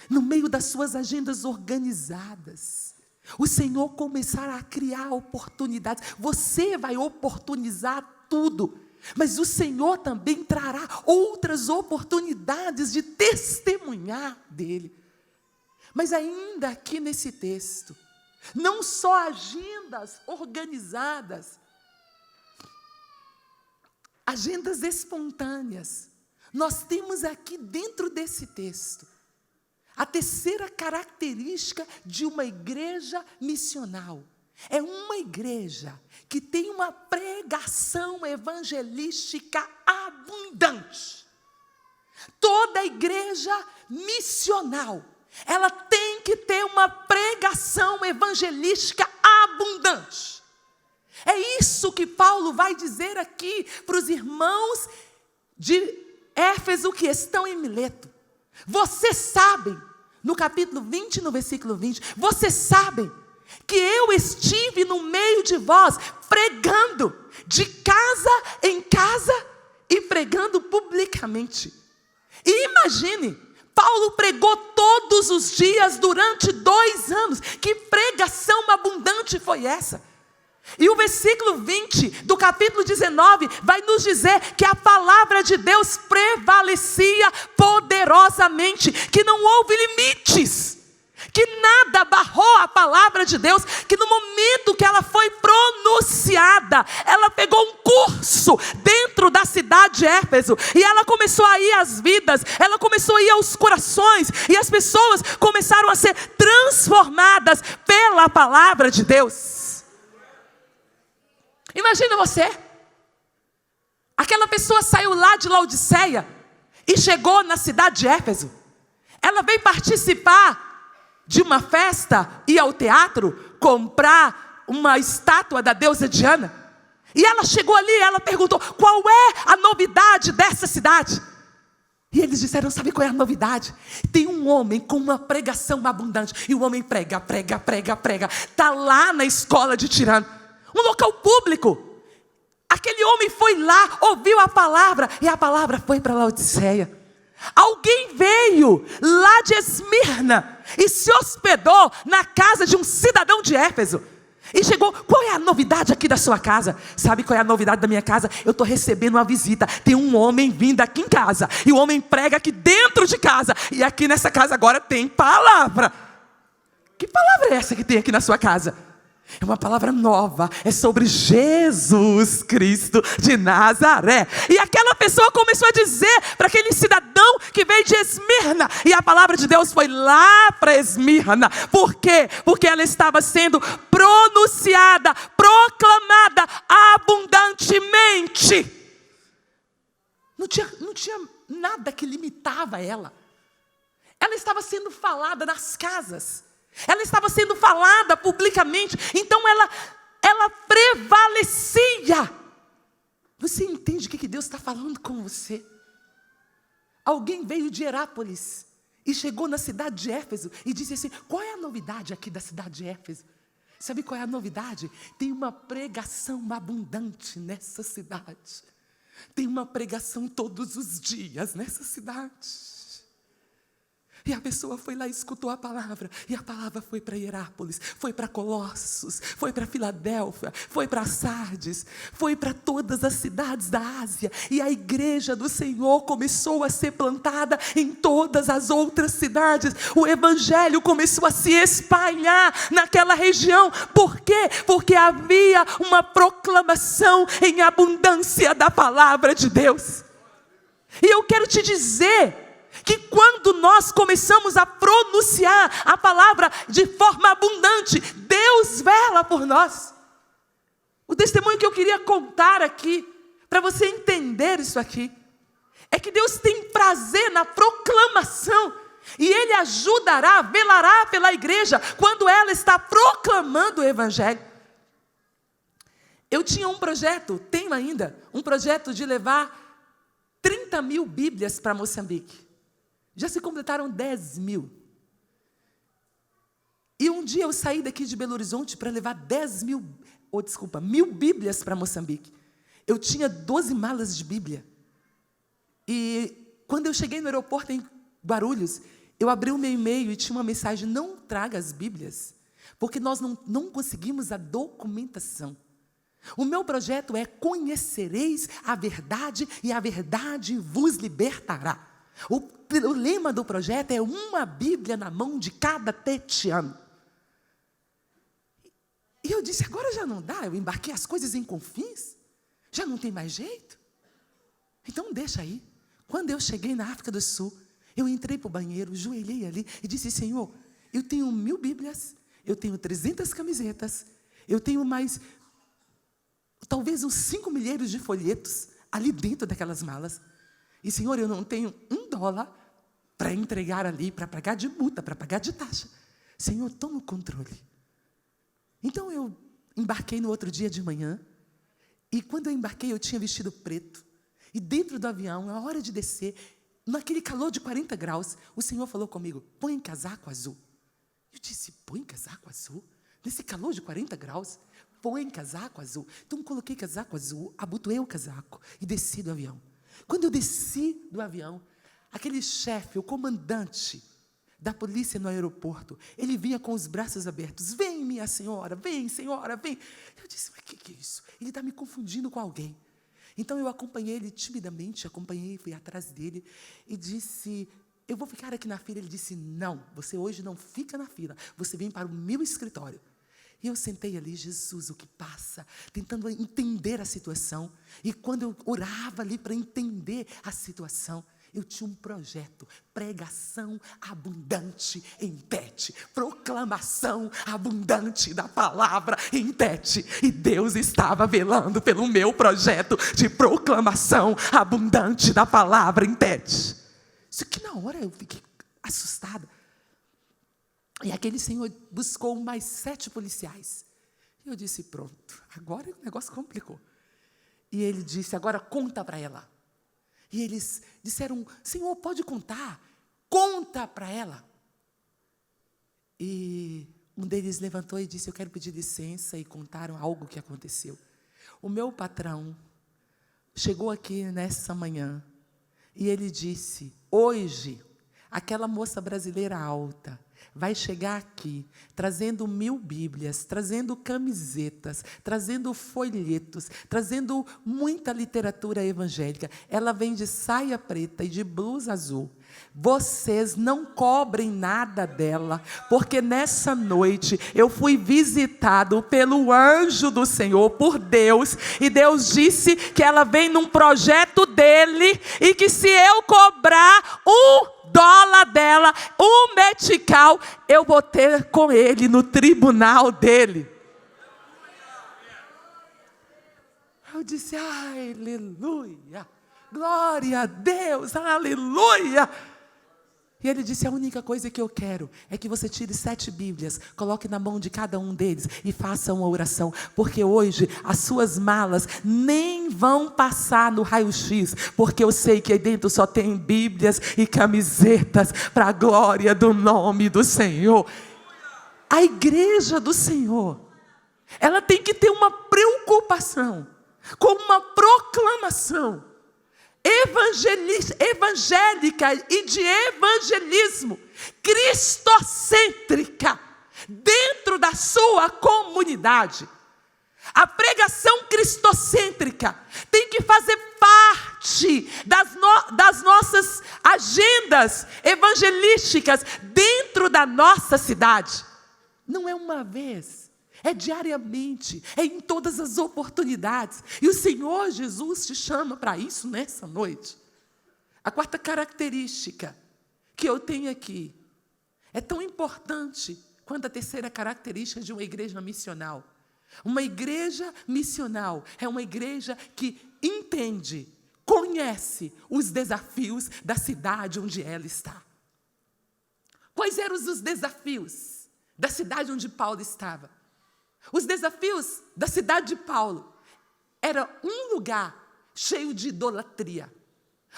no meio das suas agendas organizadas, o Senhor começará a criar oportunidades. Você vai oportunizar tudo, mas o Senhor também trará outras oportunidades de testemunhar dEle. Mas ainda aqui nesse texto, não só agendas organizadas, agendas espontâneas. Nós temos aqui dentro desse texto a terceira característica de uma igreja missional. É uma igreja que tem uma pregação evangelística abundante. Toda igreja missional, ela tem que ter uma pregação evangelística abundante. É isso que Paulo vai dizer aqui para os irmãos de Éfeso que estão em Mileto. Vocês sabem, no capítulo 20, no versículo 20, vocês sabem que eu estive no meio de vós, pregando de casa em casa e pregando publicamente. E imagine, Paulo pregou todos os dias durante 2 anos. Que pregação abundante foi essa? E o versículo 20 do capítulo 19 vai nos dizer que a palavra de Deus prevalecia poderosamente, que não houve limites, que nada barrou a palavra de Deus, que no momento que ela foi pronunciada, ela pegou um curso dentro da cidade de Éfeso, e ela começou a ir às vidas, ela começou a ir aos corações, e as pessoas começaram a ser transformadas pela palavra de Deus. Imagina você, aquela pessoa saiu lá de Laodiceia e chegou na cidade de Éfeso. Ela veio participar de uma festa, ir ao teatro, comprar uma estátua da deusa Diana. E ela chegou ali e ela perguntou: qual é a novidade dessa cidade? E eles disseram: sabe qual é a novidade? Tem um homem com uma pregação abundante. E o homem prega. Está lá na escola de Tirano, um local público. Aquele homem foi lá, ouviu a palavra, e a palavra foi para Laodiceia. Alguém veio lá de Esmirna e se hospedou na casa de um cidadão de Éfeso. E chegou: qual é a novidade aqui da sua casa? Sabe qual é a novidade da minha casa? Eu estou recebendo uma visita. Tem um homem vindo aqui em casa, e o homem prega aqui dentro de casa. E aqui nessa casa agora tem palavra. Que palavra é essa que tem aqui na sua casa? É uma palavra nova, é sobre Jesus Cristo de Nazaré. E aquela pessoa começou a dizer para aquele cidadão que veio de Esmirna, e a palavra de Deus foi lá para Esmirna. Por quê? Porque ela estava sendo pronunciada, proclamada abundantemente. Não tinha nada que limitava ela. Ela estava sendo falada nas casas. Ela estava sendo falada publicamente. Então ela prevalecia. Você entende o que Deus está falando com você? Alguém veio de Herápolis e chegou na cidade de Éfeso e disse assim: qual é a novidade aqui da cidade de Éfeso? Sabe qual é a novidade? Tem uma pregação abundante nessa cidade. Tem uma pregação todos os dias nessa cidade. E a pessoa foi lá e escutou a palavra. E a palavra foi para Herápolis, foi para Colossos, foi para Filadélfia, foi para Sardes, foi para todas as cidades da Ásia. E a igreja do Senhor começou a ser plantada em todas as outras cidades. O evangelho começou a se espalhar naquela região. Por quê? Porque havia uma proclamação em abundância da palavra de Deus. E eu quero te dizer que quando nós começamos a pronunciar a palavra de forma abundante, Deus vela por nós. O testemunho que eu queria contar aqui, para você entender isso aqui, é que Deus tem prazer na proclamação, e Ele ajudará, velará pela igreja, quando ela está proclamando o evangelho. Eu tinha um projeto, tenho ainda, um projeto de levar 30 mil Bíblias para Moçambique. Já se completaram 10 mil. E um dia eu saí daqui de Belo Horizonte para levar 1.000 Bíblias para Moçambique. Eu tinha 12 malas de Bíblia. E quando eu cheguei no aeroporto em Guarulhos, eu abri o meu e-mail e tinha uma mensagem: não traga as Bíblias, porque nós não conseguimos a documentação. O meu projeto é: conhecereis a verdade e a verdade vos libertará. O lema do projeto é uma Bíblia na mão de cada tetiano. E eu disse: agora já não dá, eu embarquei as coisas em Confins, já não tem mais jeito. Então deixa aí. Quando eu cheguei na África do Sul, eu entrei para o banheiro, joelhei ali e disse: Senhor, eu tenho 1.000 Bíblias, eu tenho 300 camisetas, eu tenho mais, talvez uns 5 milheiros de folhetos ali dentro daquelas malas. E, Senhor, eu não tenho $1 para entregar ali, para pagar de multa, para pagar de taxa. Senhor, toma o controle. Então, eu embarquei no outro dia de manhã. E quando eu embarquei, eu tinha vestido preto. E dentro do avião, na hora de descer, naquele calor de 40 graus, o Senhor falou comigo: põe casaco azul. Eu disse: põe casaco azul? Nesse calor de 40 graus? Põe casaco azul. Então, coloquei casaco azul, abotoei o casaco e desci do avião. Quando eu desci do avião, aquele chefe, o comandante da polícia no aeroporto. Ele vinha com os braços abertos. Vem, minha senhora, vem, senhora, vem. Eu disse, mas o que é isso? Ele está me confundindo com alguém. Então eu acompanhei ele timidamente, fui atrás dele e disse, eu vou ficar aqui na fila. Ele disse, não, você hoje não fica na fila, você vem para o meu escritório. E eu sentei ali, Jesus, o que passa? Tentando entender a situação. E quando eu orava ali para entender a situação, eu tinha um projeto, pregação abundante em TET, proclamação abundante da palavra em TET. E Deus estava velando pelo meu projeto de proclamação abundante da palavra em TET. Isso que na hora eu fiquei assustada. E aquele senhor buscou mais 7 policiais. E eu disse, pronto, agora o negócio complicou. E ele disse, agora conta para ela. E eles disseram, Senhor, pode contar, conta para ela. E um deles levantou e disse, eu quero pedir licença, e contaram algo que aconteceu. O meu patrão chegou aqui nessa manhã, e ele disse, hoje, aquela moça brasileira alta vai chegar aqui, trazendo 1000 Bíblias, trazendo camisetas, trazendo folhetos, trazendo muita literatura evangélica. Ela vem de saia preta e de blusa azul. Vocês não cobrem nada dela, porque nessa noite eu fui visitado pelo anjo do Senhor, por Deus, e Deus disse que ela vem num projeto dele, e que se eu cobrar $1 dela, um metical, eu vou ter com ele no tribunal dele. Eu disse, aleluia, glória a Deus, aleluia. E ele disse, a única coisa que eu quero é que você tire 7 Bíblias, coloque na mão de cada um deles e faça uma oração, porque hoje as suas malas nem vão passar no raio-x, porque eu sei que aí dentro só tem Bíblias e camisetas para a glória do nome do Senhor. A igreja do Senhor, ela tem que ter uma preocupação com uma proclamação evangélica e de evangelismo cristocêntrica dentro da sua comunidade. A pregação cristocêntrica tem que fazer parte das nossas agendas evangelísticas dentro da nossa cidade. Não é uma vez, é diariamente, é em todas as oportunidades. E o Senhor Jesus te chama para isso nessa noite. A 4ª característica que eu tenho aqui é tão importante quanto a 3ª característica de uma igreja missional. Uma igreja missional é uma igreja que entende, conhece os desafios da cidade onde ela está. Quais eram os desafios da cidade onde Paulo estava? Os desafios da cidade de Paulo era um lugar cheio de idolatria,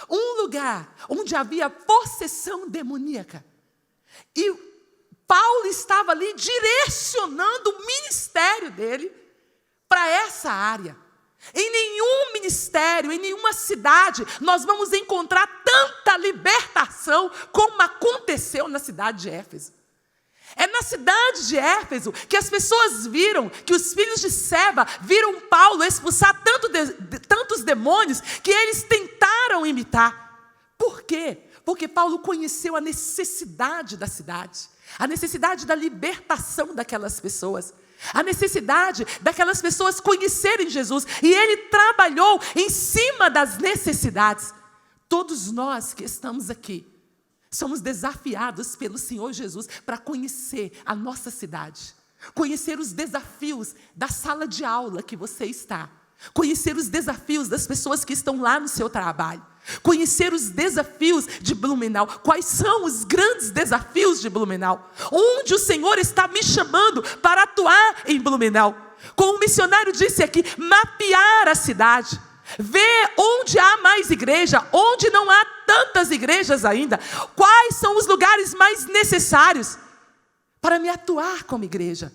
um lugar onde havia possessão demoníaca. E Paulo estava ali direcionando o ministério dele para essa área. Em nenhum ministério, em nenhuma cidade, nós vamos encontrar tanta libertação como aconteceu na cidade de Éfeso. É na cidade de Éfeso que as pessoas viram, que os filhos de Seba viram Paulo expulsar tantos demônios que eles tentaram imitar. Por quê? Porque Paulo conheceu a necessidade da cidade, a necessidade da libertação daquelas pessoas, a necessidade daquelas pessoas conhecerem Jesus, e ele trabalhou em cima das necessidades. Todos nós que estamos aqui somos desafiados pelo Senhor Jesus para conhecer a nossa cidade, conhecer os desafios da sala de aula que você está, conhecer os desafios das pessoas que estão lá no seu trabalho, conhecer os desafios de Blumenau. Quais são os grandes desafios de Blumenau? Onde o Senhor está me chamando para atuar em Blumenau? Como o missionário disse aqui, mapear a cidade, ver onde há mais igreja, onde não há tantas igrejas ainda, quais são os lugares mais necessários para me atuar como igreja.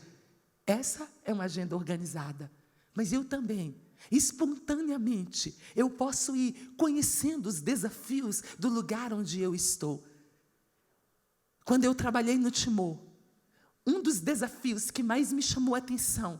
Essa é uma agenda organizada, mas eu também, espontaneamente, eu posso ir conhecendo os desafios do lugar onde eu estou. quando eu trabalhei no Timor, um dos desafios que mais me chamou a atenção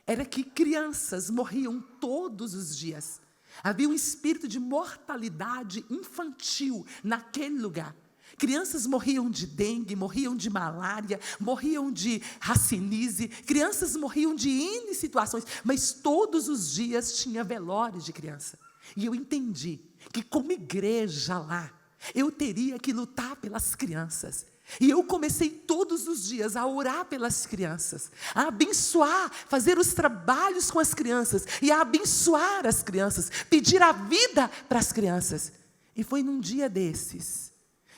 era que crianças morriam todos os dias. Havia um espírito de mortalidade infantil naquele lugar. Crianças morriam de dengue, morriam de malária, morriam de racinise, crianças morriam de N situações, mas todos os dias tinha velório de criança. E eu entendi que como igreja lá, eu teria que lutar pelas crianças. E eu comecei todos os dias a orar pelas crianças, a abençoar, fazer os trabalhos com as crianças e a abençoar as crianças, pedir a vida para as crianças. E foi num dia desses,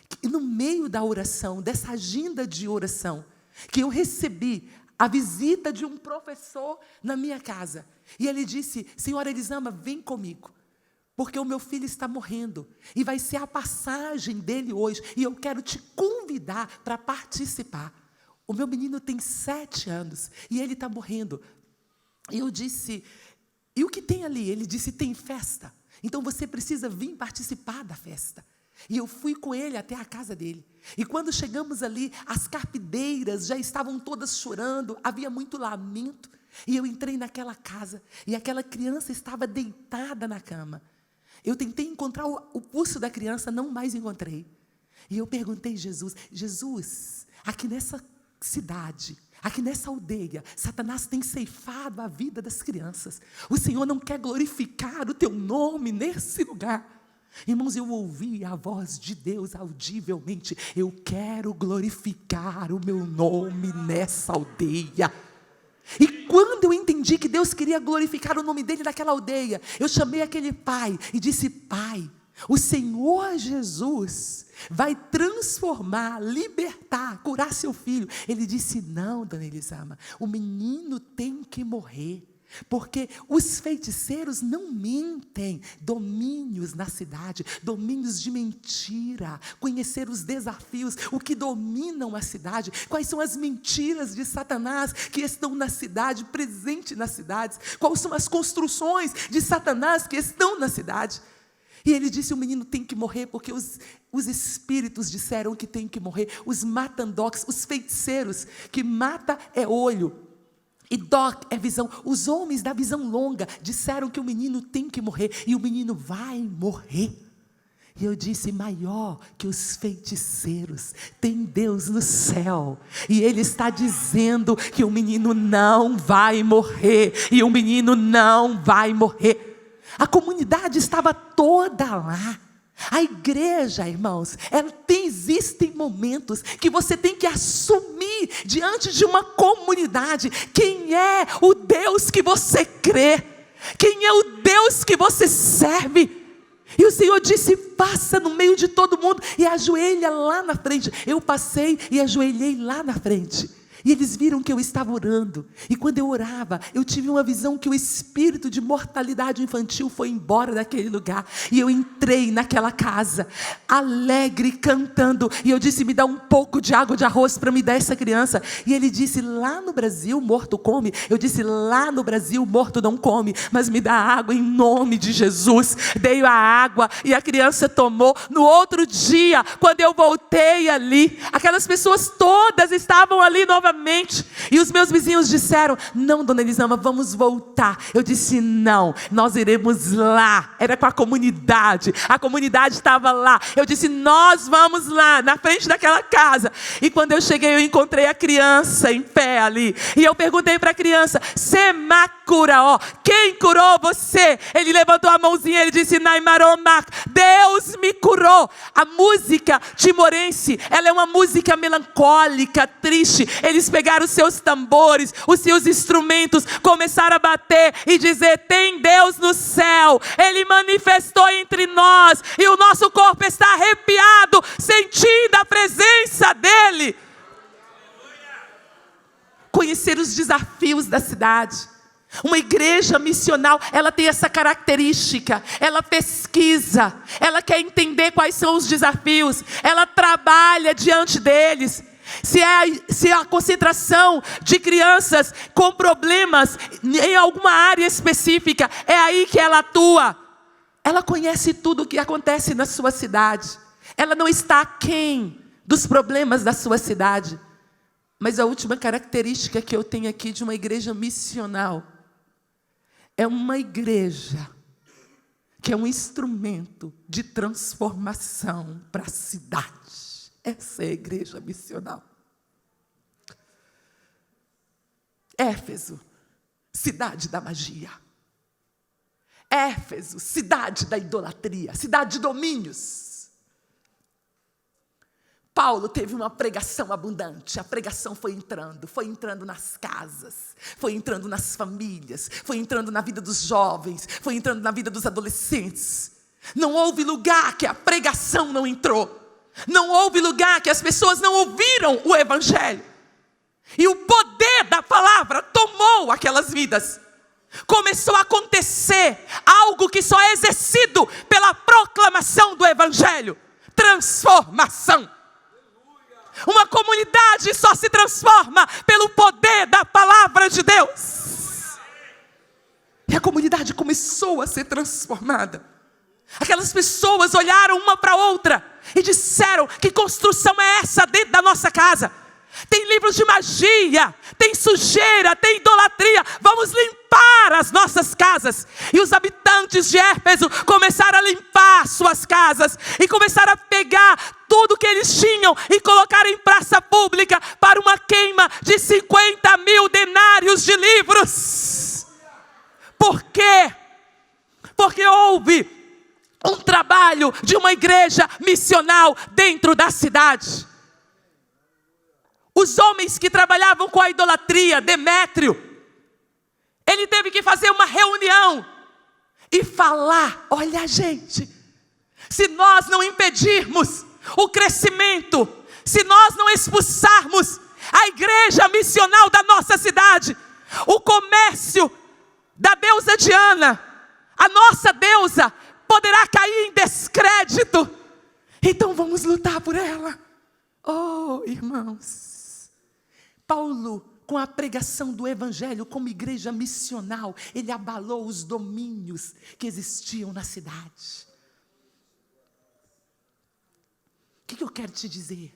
que no meio da oração, dessa agenda de oração, que eu recebi a visita de um professor na minha casa. E ele disse: senhora Elisama, vem comigo, porque o meu filho está morrendo, e vai ser a passagem dele hoje, e eu quero te convidar para participar. O meu menino tem 7 anos, e ele está morrendo. E eu disse: e o que tem ali? Ele disse: tem festa, então você precisa vir participar da festa. E eu fui com ele até a casa dele, e quando chegamos ali, as carpideiras já estavam todas chorando, havia muito lamento, e eu entrei naquela casa, e aquela criança estava deitada na cama. Eu tentei encontrar o pulso da criança, não mais encontrei. E eu perguntei a Jesus: Jesus, aqui nessa cidade, aqui nessa aldeia, Satanás tem ceifado a vida das crianças. O Senhor não quer glorificar o teu nome nesse lugar? Irmãos, eu ouvi a voz de Deus audivelmente: eu quero glorificar o meu nome nessa aldeia. E quando eu entendi que Deus queria glorificar o nome dele naquela aldeia, eu chamei aquele pai e disse: pai, o Senhor Jesus vai transformar, libertar, curar seu filho. Ele disse: não, dona Elisama, o menino tem que morrer, porque os feiticeiros não mentem. Domínios na cidade, domínios de mentira, conhecer os desafios, o que dominam a cidade, quais são as mentiras de Satanás que estão na cidade, presente nas cidades, quais são as construções de Satanás que estão na cidade. E ele disse: o menino tem que morrer, porque os espíritos disseram que tem que morrer, os matandocs, os feiticeiros, que mata é olho, e doc é visão. Os homens da visão longa disseram que o menino tem que morrer, e o menino vai morrer. E eu disse: maior que os feiticeiros tem Deus no céu, e Ele está dizendo que o menino não vai morrer, e o menino não vai morrer. A comunidade estava toda lá. A igreja, irmãos, existem momentos que você tem que assumir diante de uma comunidade quem é o Deus que você crê, quem é o Deus que você serve. E o Senhor disse: passa no meio de todo mundo e ajoelha lá na frente. Eu passei e ajoelhei lá na frente. E eles viram que eu estava orando. E quando eu orava, eu tive uma visão que o espírito de mortalidade infantil foi embora daquele lugar. E eu entrei naquela casa, alegre, cantando. E eu disse: me dá um pouco de água de arroz para me dar essa criança. E ele disse: lá no Brasil morto come. Eu disse: lá no Brasil morto não come, mas me dá água em nome de Jesus. Dei a água e a criança tomou. No outro dia, quando eu voltei ali, aquelas pessoas todas estavam ali novamente. E os meus vizinhos disseram: não, dona Elisama, vamos voltar. Eu disse: não, nós iremos lá. Era com a comunidade estava lá. Eu disse: nós vamos lá, na frente daquela casa. E quando eu cheguei, eu encontrei a criança em pé ali. E eu perguntei para a criança: Semacura, ó, quem curou você? Ele levantou a mãozinha, ele disse: Naimaromak, Deus me curou. A música timorense, ela é uma música melancólica, triste. Eles pegaram os seus tambores, os seus instrumentos, começaram a bater e dizer: tem Deus no céu, Ele manifestou entre nós, e o nosso corpo está arrepiado, sentindo a presença dEle. Conhecer os desafios da cidade. Uma igreja missional, ela tem essa característica, ela pesquisa, ela quer entender quais são os desafios, ela trabalha diante deles. Se a concentração de crianças com problemas em alguma área específica, é aí que ela atua. Ela conhece tudo o que acontece na sua cidade. Ela não está aquém dos problemas da sua cidade. Mas a última característica que eu tenho aqui de uma igreja missional é uma igreja que é um instrumento de transformação para a cidade. Essa é a igreja missional. Éfeso, cidade da magia. Éfeso, cidade da idolatria, cidade de domínios. Paulo teve uma pregação abundante. A pregação foi entrando nas casas, foi entrando nas famílias, foi entrando na vida dos jovens, foi entrando na vida dos adolescentes. Não houve lugar que a pregação não entrou. Não houve lugar que as pessoas não ouviram o evangelho. E o poder da palavra tomou aquelas vidas. Começou a acontecer algo que só é exercido pela proclamação do evangelho. Transformação. Uma comunidade só se transforma pelo poder da palavra de Deus. E a comunidade começou a ser transformada. Aquelas pessoas olharam uma para a outra e disseram: que construção é essa dentro da nossa casa? Tem livros de magia, tem sujeira, tem idolatria. Vamos limpar as nossas casas. E os habitantes de Éfeso começaram a limpar suas casas e começaram a pegar tudo que eles tinham e colocar em praça pública para uma queima de 50.000 denários de livros. Por quê? Porque houve um trabalho de uma igreja missional dentro da cidade. Os homens que trabalhavam com a idolatria, Demétrio, ele teve que fazer uma reunião e falar: olha, gente, se nós não impedirmos o crescimento, se nós não expulsarmos a igreja missional da nossa cidade, o comércio da deusa Diana, a nossa deusa, poderá cair em descrédito. Então vamos lutar por ela. Oh, irmãos, Paulo, com a pregação do evangelho como igreja missional, ele abalou os domínios que existiam na cidade. O que eu quero te dizer?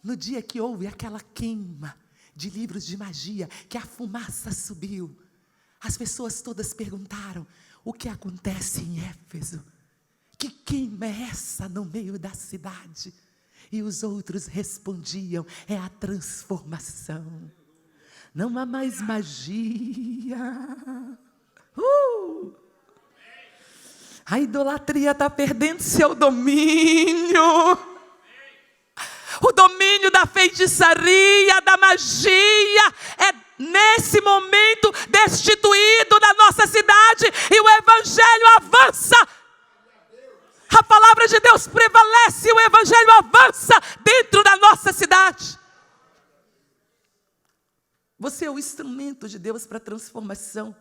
No dia que houve aquela queima de livros de magia, que a fumaça subiu, as pessoas todas perguntaram: o que acontece em Éfeso? Que queima é essa no meio da cidade? E os outros respondiam: é a transformação. Não há mais magia. A idolatria está perdendo seu domínio. O domínio da feitiçaria, da magia, é nesse momento destituído da nossa cidade. E o evangelho avança. A palavra de Deus prevalece, o evangelho avança dentro da nossa cidade. Você é o instrumento de Deus para a transformação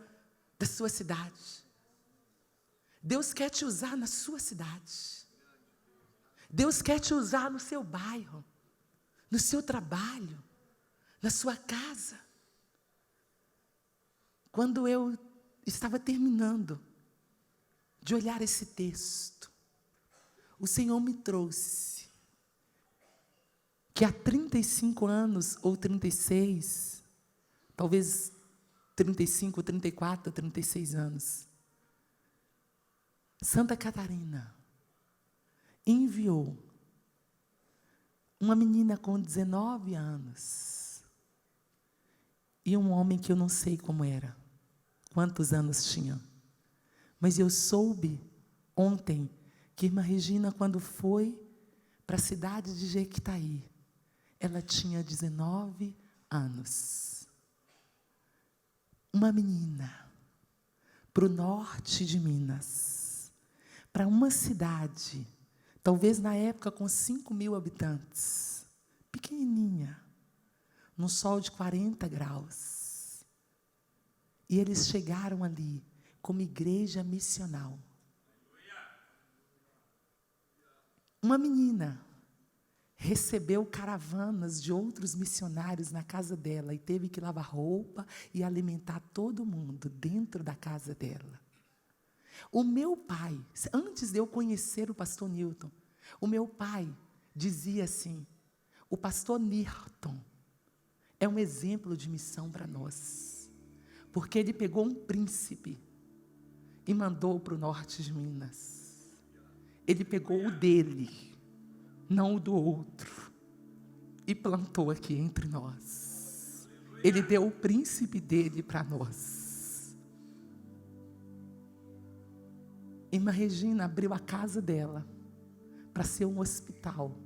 da sua cidade. Deus quer te usar na sua cidade. Deus quer te usar no seu bairro, no seu trabalho, na sua casa. Quando eu estava terminando de olhar esse texto, o Senhor me trouxe que há 35 anos, ou 36, talvez 35, 34, 36 anos, Santa Catarina enviou uma menina com 19 anos e um homem que eu não sei como era, quantos anos tinha. Mas eu soube ontem que irmã Regina, quando foi para a cidade de Jequitaí, ela tinha 19 anos. Uma menina para o norte de Minas, para uma cidade, talvez na época com 5.000 habitantes, pequenininha, num sol de 40 graus. E eles chegaram ali como igreja missional. Uma menina recebeu caravanas de outros missionários na casa dela e teve que lavar roupa e alimentar todo mundo dentro da casa dela. O meu pai, antes de eu conhecer o pastor Newton, o meu pai dizia assim: o pastor Nirton é um exemplo de missão para nós, porque ele pegou um príncipe e mandou para o norte de Minas. Ele pegou o dele, não o do outro, e plantou aqui entre nós. Ele deu o príncipe dele para nós. Irmã Regina abriu a casa dela para ser um hospital.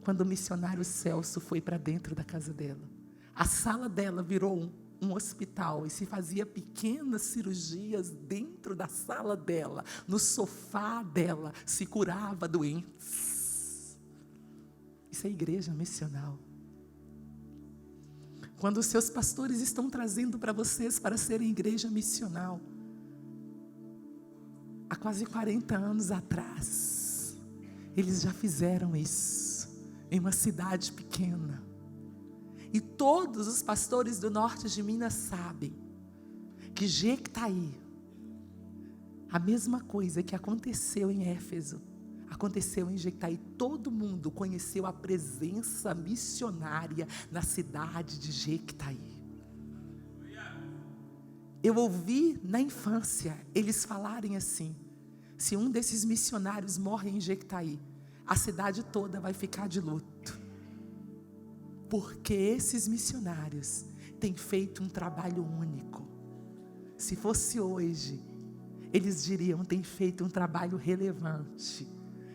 Quando o missionário Celso foi para dentro da casa dela, a sala dela virou um hospital e se fazia pequenas cirurgias dentro da sala dela, no sofá dela, se curava doentes. Isso é igreja missional. Quando os seus pastores estão trazendo para vocês para serem igreja missional, há quase 40 anos atrás, eles já fizeram isso em uma cidade pequena. E todos os pastores do norte de Minas sabem que Jequitaí, a mesma coisa que aconteceu em Éfeso, aconteceu em Jequitaí. Todo mundo conheceu a presença missionária na cidade de Jequitaí. Eu ouvi na infância eles falarem assim: se um desses missionários morre em Jequitaí, a cidade toda vai ficar de luto, porque esses missionários têm feito um trabalho único. Se fosse hoje, eles diriam: tem feito um trabalho relevante,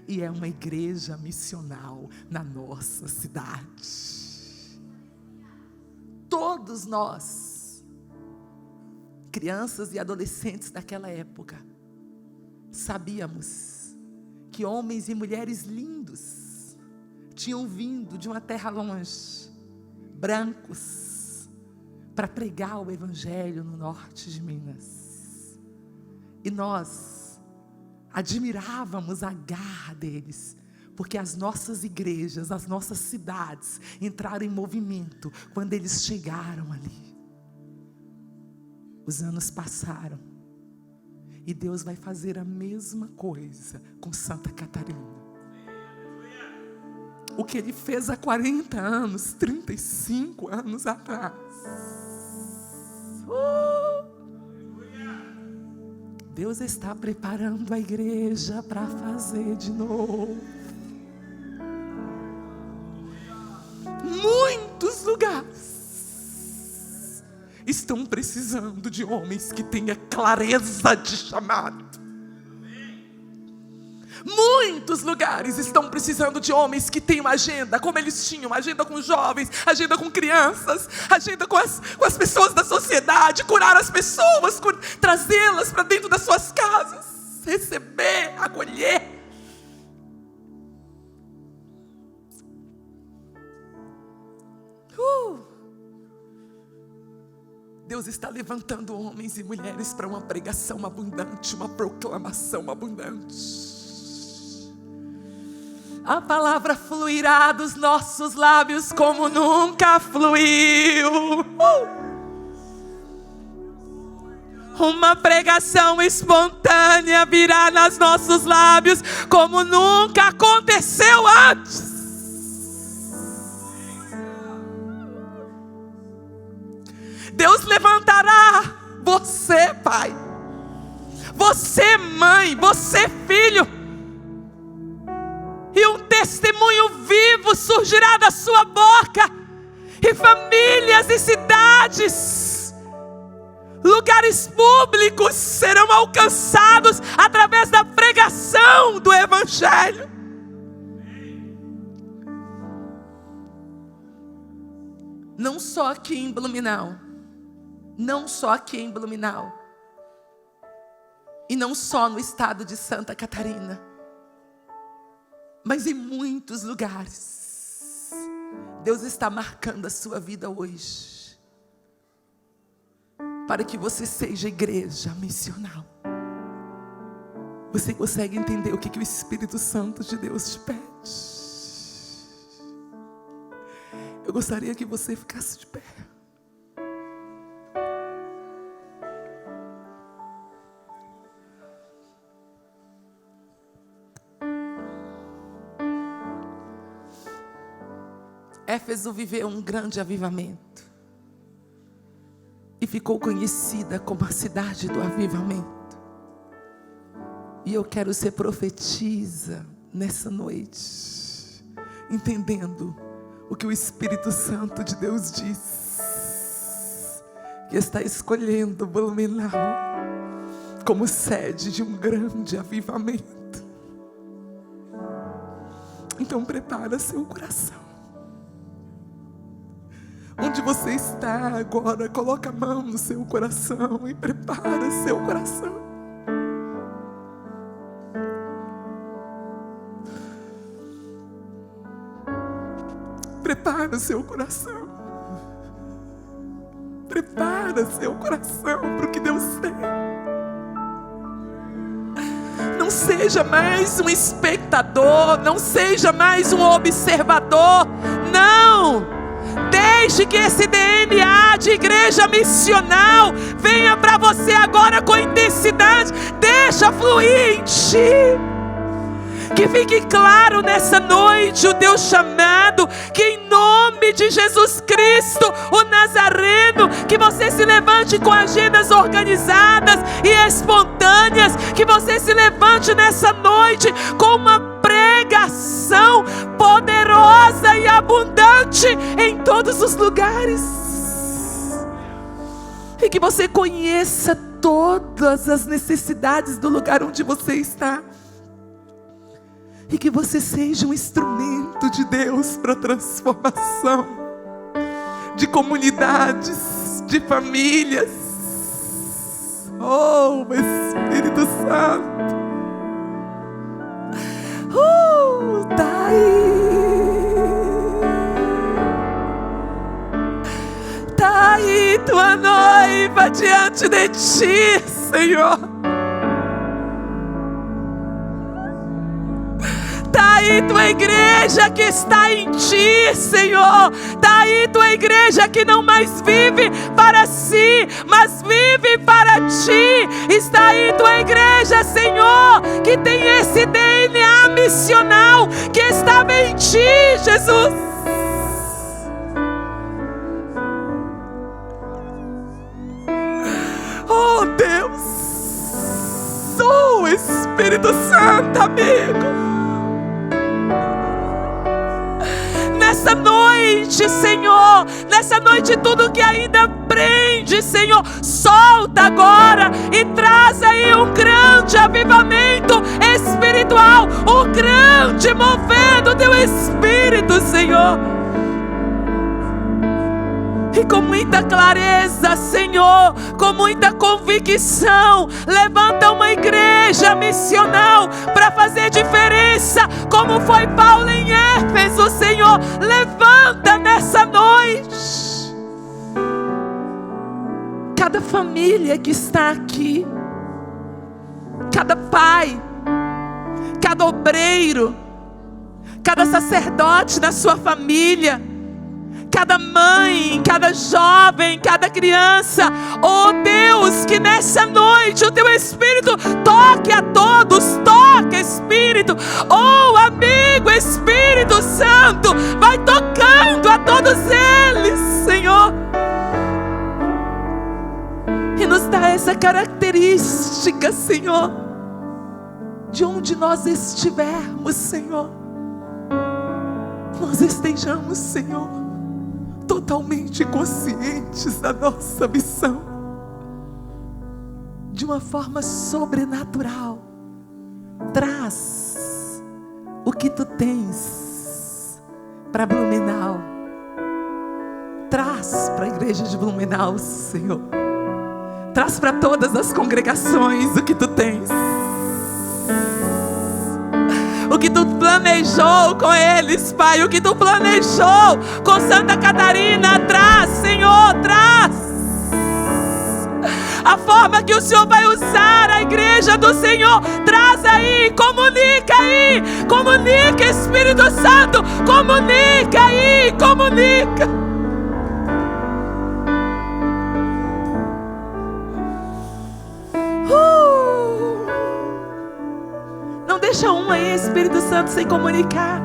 e é uma igreja missional na nossa cidade. Todos nós, crianças e adolescentes daquela época, sabíamos que homens e mulheres lindos tinham vindo de uma terra longe, brancos, para pregar o evangelho no norte de Minas. E nós admirávamos a garra deles, porque as nossas igrejas, as nossas cidades entraram em movimento quando eles chegaram ali. Os anos passaram e Deus vai fazer a mesma coisa com Santa Catarina. O que Ele fez há 40 anos, 35 anos atrás. Deus está preparando a igreja para fazer de novo. Muitos lugares estão precisando de homens que tenham clareza de chamado. Muitos lugares estão precisando de homens que tenham agenda, como eles tinham, agenda com jovens, agenda com crianças, agenda com as pessoas da sociedade, curar as pessoas, trazê-las para dentro das suas casas, receber, acolher. Deus está levantando homens e mulheres para uma pregação abundante, uma proclamação abundante. A palavra fluirá dos nossos lábios como nunca fluiu. Uma pregação espontânea virá nos nossos lábios como nunca aconteceu antes. Deus levantará você, pai, você, mãe, você, filho, e um testemunho vivo surgirá da sua boca, e famílias e cidades, lugares públicos serão alcançados através da pregação do Evangelho. Não só aqui em Blumenau, não só aqui em Blumenau, e não só no estado de Santa Catarina, mas em muitos lugares. Deus está marcando a sua vida hoje, para que você seja igreja missional. Você consegue entender o que o Espírito Santo de Deus te pede? Eu gostaria que você ficasse de pé. Éfeso viveu um grande avivamento e ficou conhecida como a cidade do avivamento. E eu quero ser profetisa nessa noite, entendendo o que o Espírito Santo de Deus diz, que está escolhendo Blumenau como sede de um grande avivamento. Então prepara seu coração. Onde você está agora, coloca a mão no seu coração e prepara seu coração. Prepara o seu coração. Prepara seu coração para o que Deus tem. Não seja mais um espectador, não seja mais um observador. Não! Deixe que esse DNA de igreja missional venha para você agora com intensidade. Deixa fluir em ti. Que fique claro nessa noite o teu chamado, que em nome de Jesus Cristo, o Nazareno, que você se levante com agendas organizadas e espontâneas, que você se levante nessa noite com uma pregação poderosa e abundante em todos os lugares, e que você conheça todas as necessidades do lugar onde você está, e que você seja um instrumento de Deus para a transformação de comunidades, de famílias. Oh, Espírito Santo, tá aí tua noiva diante de ti, Senhor. Tá aí tua igreja que está em ti, Senhor. Tá aí tua igreja que não mais vive para si, mas vive para ti. Está aí tua igreja, Senhor, que tem esse DNA missional que estava em ti, Jesus. Oh Deus, oh Espírito Santo, amigo. Nessa noite, Senhor, nessa noite tudo que ainda prende, Senhor, solta agora e traz aí um grande avivamento espiritual, um grande mover do teu Espírito, Senhor. E com muita clareza, Senhor, com muita convicção, levanta uma igreja missional para fazer diferença, como foi Paulo em Éfeso, Senhor. Levanta nessa noite cada família que está aqui, cada pai, cada obreiro, cada sacerdote na sua família, cada mãe, cada jovem, cada criança. Oh Deus, que nessa noite o teu Espírito toque a todos, toque Espírito. Oh amigo Espírito Santo, vai tocando a todos eles, Senhor. E nos dá essa característica, Senhor, de onde nós estivermos, Senhor, nós estejamos, Senhor, totalmente conscientes da nossa missão, de uma forma sobrenatural. Traz o que tu tens para Blumenau, traz para a igreja de Blumenau, Senhor, traz para todas as congregações o que tu tens, o que tu planejou com eles, Pai, o que tu planejou com Santa Catarina. Traz, Senhor, traz a forma que o Senhor vai usar a igreja do Senhor. Traz aí, comunica, Espírito Santo, comunica aí, comunica. Não deixa um aí, Espírito Santo, sem comunicar.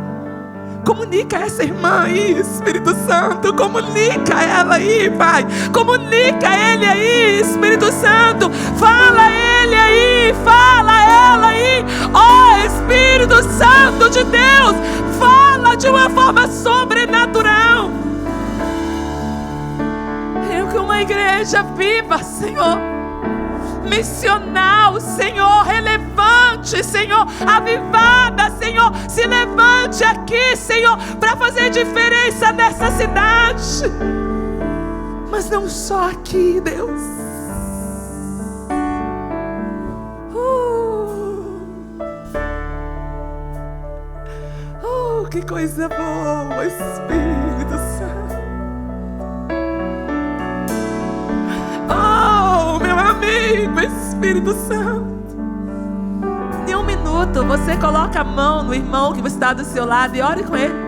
Comunica essa irmã aí, Espírito Santo. Comunica ela aí, Pai. Comunica ele aí, Espírito Santo. Fala ele aí, fala ela aí. Ó Espírito Santo de Deus, fala de uma forma sobrenatural. Eu que uma igreja viva, Senhor, missional, Senhor, relevante, Senhor, avivada, Senhor, se levante aqui, Senhor, para fazer diferença nessa cidade, mas não só aqui, Deus. Que coisa boa, Espírito Santo. Oh, meu amigo, Espírito Santo. Em um minuto, você coloca a mão no irmão que está do seu lado e ore com ele.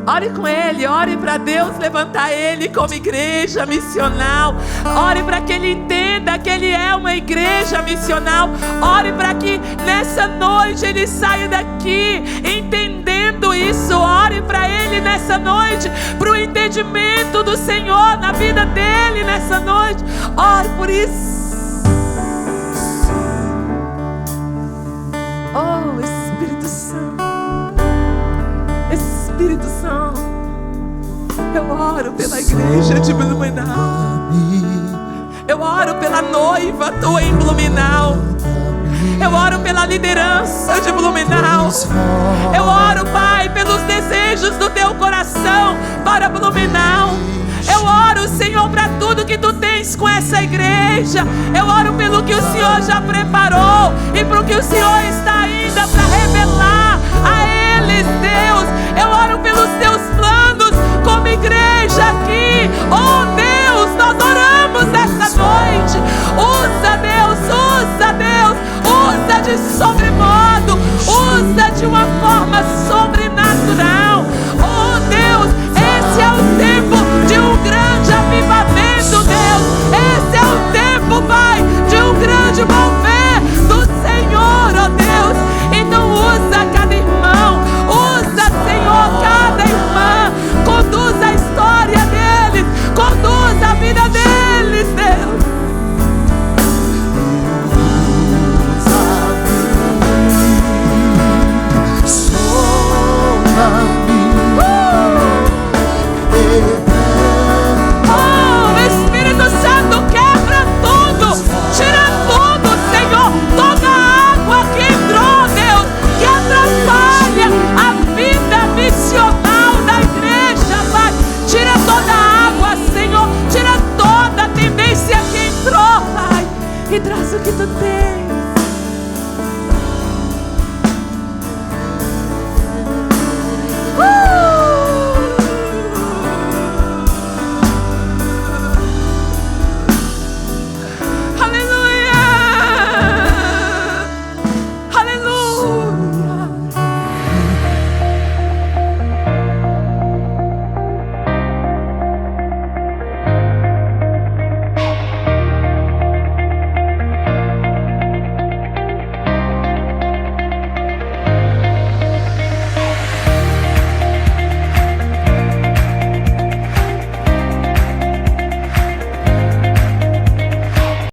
Ore com ele, ore para Deus levantar ele como igreja missional. Ore para que ele entenda que ele é uma igreja missional. Ore para que nessa noite ele saia daqui entendendo isso. Ore para ele nessa noite, para o entendimento do Senhor na vida dele nessa noite. Ore por isso. Oh, Espírito Santo. Espírito Santo, eu oro pela igreja de Blumenau. Eu oro pela noiva tua em Blumenau. Eu oro pela liderança de Blumenau. Eu oro, Pai, pelos desejos do teu coração para Blumenau. Eu oro, Senhor, para tudo que tu tens com essa igreja. Eu oro pelo que o Senhor já preparou e para o que o Senhor está ainda para revelar a eles, Deus. Eu oro pelos teus planos como igreja aqui. Oh Deus, nós oramos essa noite. Usa, Deus, usa, Deus. Usa de sobremodo. Usa de uma forma sobrenatural.